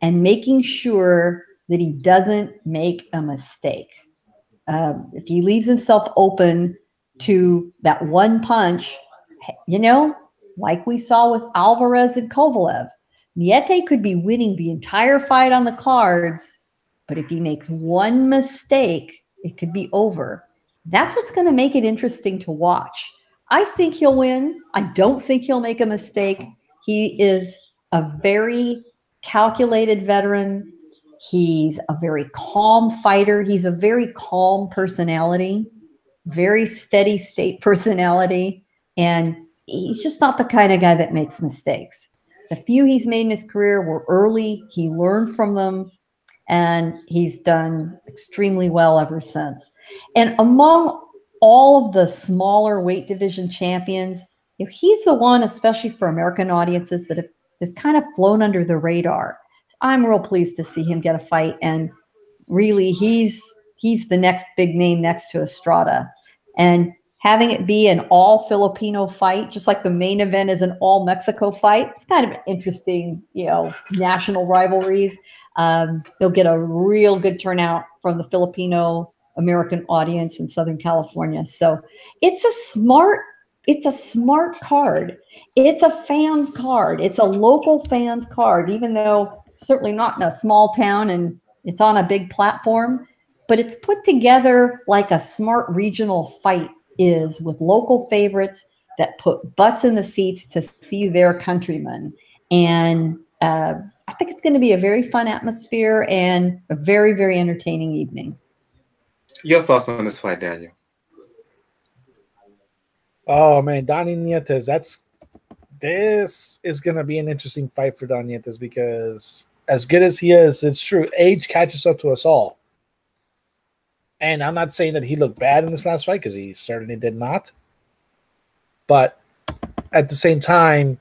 and making sure that he doesn't make a mistake. If he leaves himself open to that one punch, like we saw with Alvarez and Kovalev, Nietes could be winning the entire fight on the cards, but if he makes one mistake, it could be over. That's what's going to make it interesting to watch. I think he'll win. I don't think he'll make a mistake. He is a very calculated veteran. He's a very calm fighter. He's a very calm personality, very steady state personality. And he's just not the kind of guy that makes mistakes. The few he's made in his career were early. He learned from them. And he's done extremely well ever since. And among all of the smaller weight division champions, he's the one, especially for American audiences, that that's kind of flown under the radar. So I'm real pleased to see him get a fight, and really he's the next big name next to Estrada. And having it be an all Filipino fight, just like the main event is an all Mexico fight, it's kind of interesting, national rivalries. They'll get a real good turnout from the Filipino American audience in Southern California. So it's a smart card. It's a fans card. It's a local fans card, even though certainly not in a small town and it's on a big platform, but it's put together like a smart regional fight is, with local favorites that put butts in the seats to see their countrymen. And I think it's going to be a very fun atmosphere and a very, very entertaining evening. Your thoughts on this fight, Daniel? Oh man, Donnie Nietes. This is going to be an interesting fight for Donnie Nietes, because as good as he is, it's true, age catches up to us all. And I'm not saying that he looked bad in this last fight, because he certainly did not. But at the same time,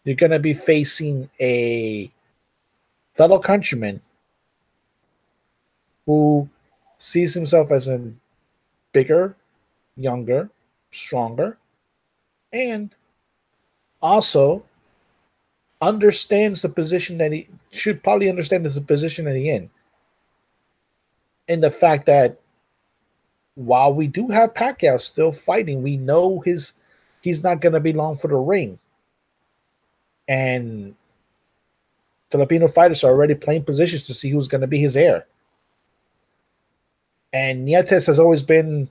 you're going to be facing a fellow countryman who sees himself as a bigger, younger, stronger, and also understands the position that he should probably understand the position that he's in. And the fact that while we do have Pacquiao still fighting, we know he's not going to be long for the ring. And Filipino fighters are already playing positions to see who's going to be his heir. And Nietes has always been,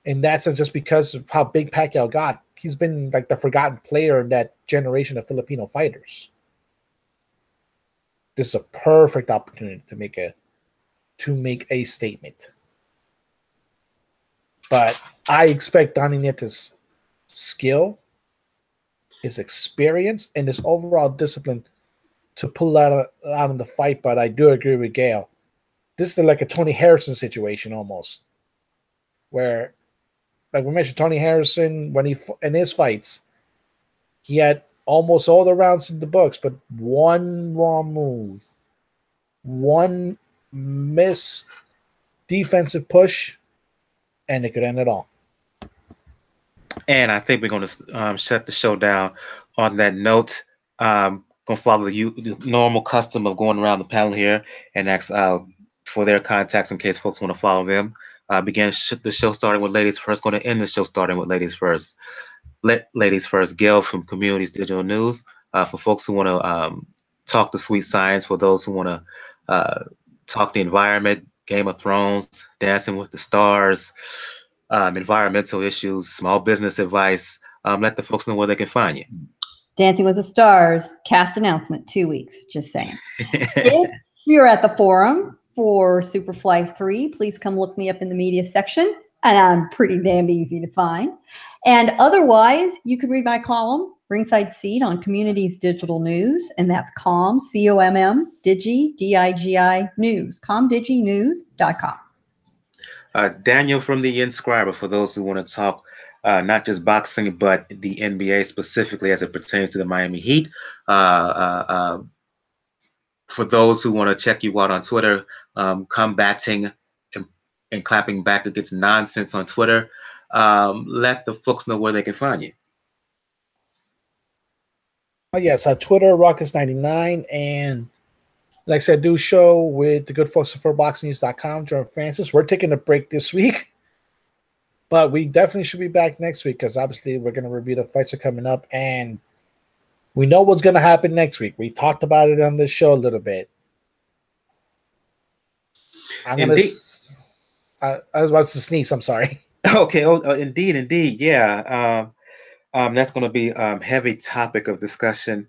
in that sense, just because of how big Pacquiao got, he's been like the forgotten player in that generation of Filipino fighters. This is a perfect opportunity to make a statement. But I expect Donnie Nietes' skill, his experience, and his overall discipline to pull out in the fight. But I do agree with Gail. This is like a Tony Harrison situation almost, where, like we mentioned, Tony Harrison, when in his fights, he had almost all the rounds in the books, but one wrong move, one missed defensive push, and it could end it all. And I think we're going to shut the show down on that note. Going to follow the normal custom of going around the panel here and ask for their contacts in case folks want to follow them. Begin the show starting with ladies first. Going to end the show starting with ladies first. Ladies first. Gail from Communities Digital News. For folks who want to talk the sweet science, for those who want to talk the environment, Game of Thrones, Dancing with the Stars, environmental issues, small business advice, let the folks know where they can find you. Dancing with the Stars, cast announcement, 2 weeks, just saying. If you're at the forum for Superfly3, please come look me up in the media section, and I'm pretty damn easy to find. And otherwise, you can read my column, Ringside Seat, on Communities Digital News, and that's COM, C-O-M-M, Digi, D-I-G-I, News, comdiginews.com. Daniel from the Inscriber, for those who want to talk not just boxing, but the NBA specifically as it pertains to the Miami Heat. For those who want to check you out on Twitter, combating and clapping back against nonsense on Twitter, let the folks know where they can find you. Yes, Twitter, Ruckus99, and like I said, do show with the good folks at ForBoxingNews.com, John Francis. We're taking a break this week, but we definitely should be back next week, because obviously we're going to review the fights that are coming up, and we know what's going to happen next week. We talked about it on this show a little bit. I was about to sneeze. I'm sorry. Okay. Oh, indeed. Yeah. That's going to be heavy topic of discussion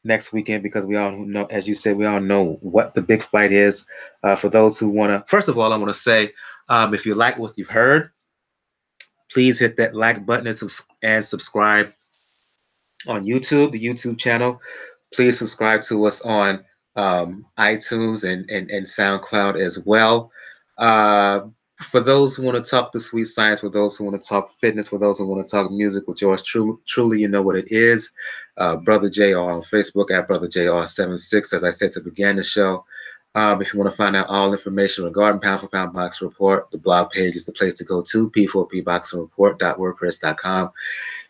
next weekend, because we all know, as you said, we all know what the big fight is. For those who want to, first of all, I want to say, if you like what you've heard, please hit that like button and subscribe on YouTube, the YouTube channel. Please subscribe to us on iTunes and SoundCloud as well. For those who want to talk the sweet science, for those who want to talk fitness, for those who want to talk music with yours truly, you know what it is. Brother JR on Facebook at Brother JR76, as I said to begin the show. If you want to find out all information regarding Pound for Pound Boxing Report, the blog page is the place to go to, p4pboxingreport.wordpress.com.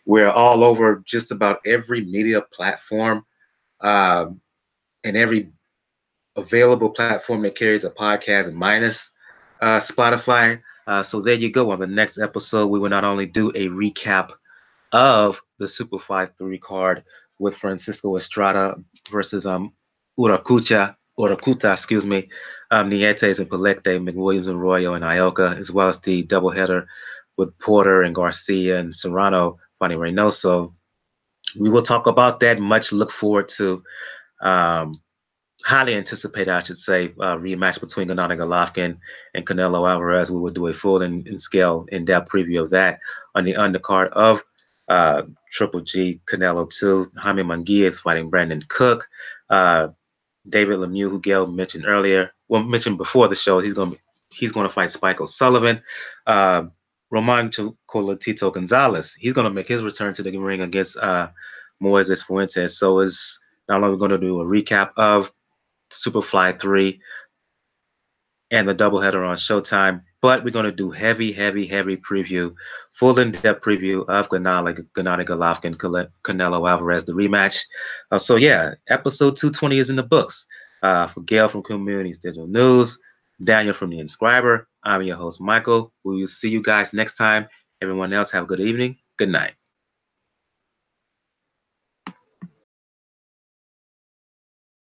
We're all over just about every media platform and every available platform that carries a podcast minus Spotify. So there you go. On the next episode, we will not only do a recap of the Superfly3 card with Francisco Estrada versus Orucuta, excuse me, Nietes and Palicte, McWilliams and Arroyo and Ioka, as well as the doubleheader with Porter and Garcia and Serrano fighting Reynoso. We will talk about that. Much look forward to. Highly anticipated, I should say, rematch between Gennady Golovkin and Canelo Alvarez. We will do a full and scale, in-depth preview of that on the undercard of Triple G Canelo 2. Jaime Munguia is fighting Brandon Cook. David Lemieux, who Gail mentioned earlier, mentioned before the show, he's going to fight Spike O'Sullivan. Roman Chocolatito Gonzalez, he's going to make his return to the ring against Moises Fuentes. So is not only going to do a recap of Superfly3 and the doubleheader on Showtime, but we're going to do heavy preview, full in-depth preview of Gennady Golovkin, Canelo Alvarez, the rematch. So yeah, episode 220 is in the books. For Gail from Communities Digital News, Daniel from The Inscriber, I'm your host, Michael. We will see you guys next time. Everyone else, have a good evening. Good night.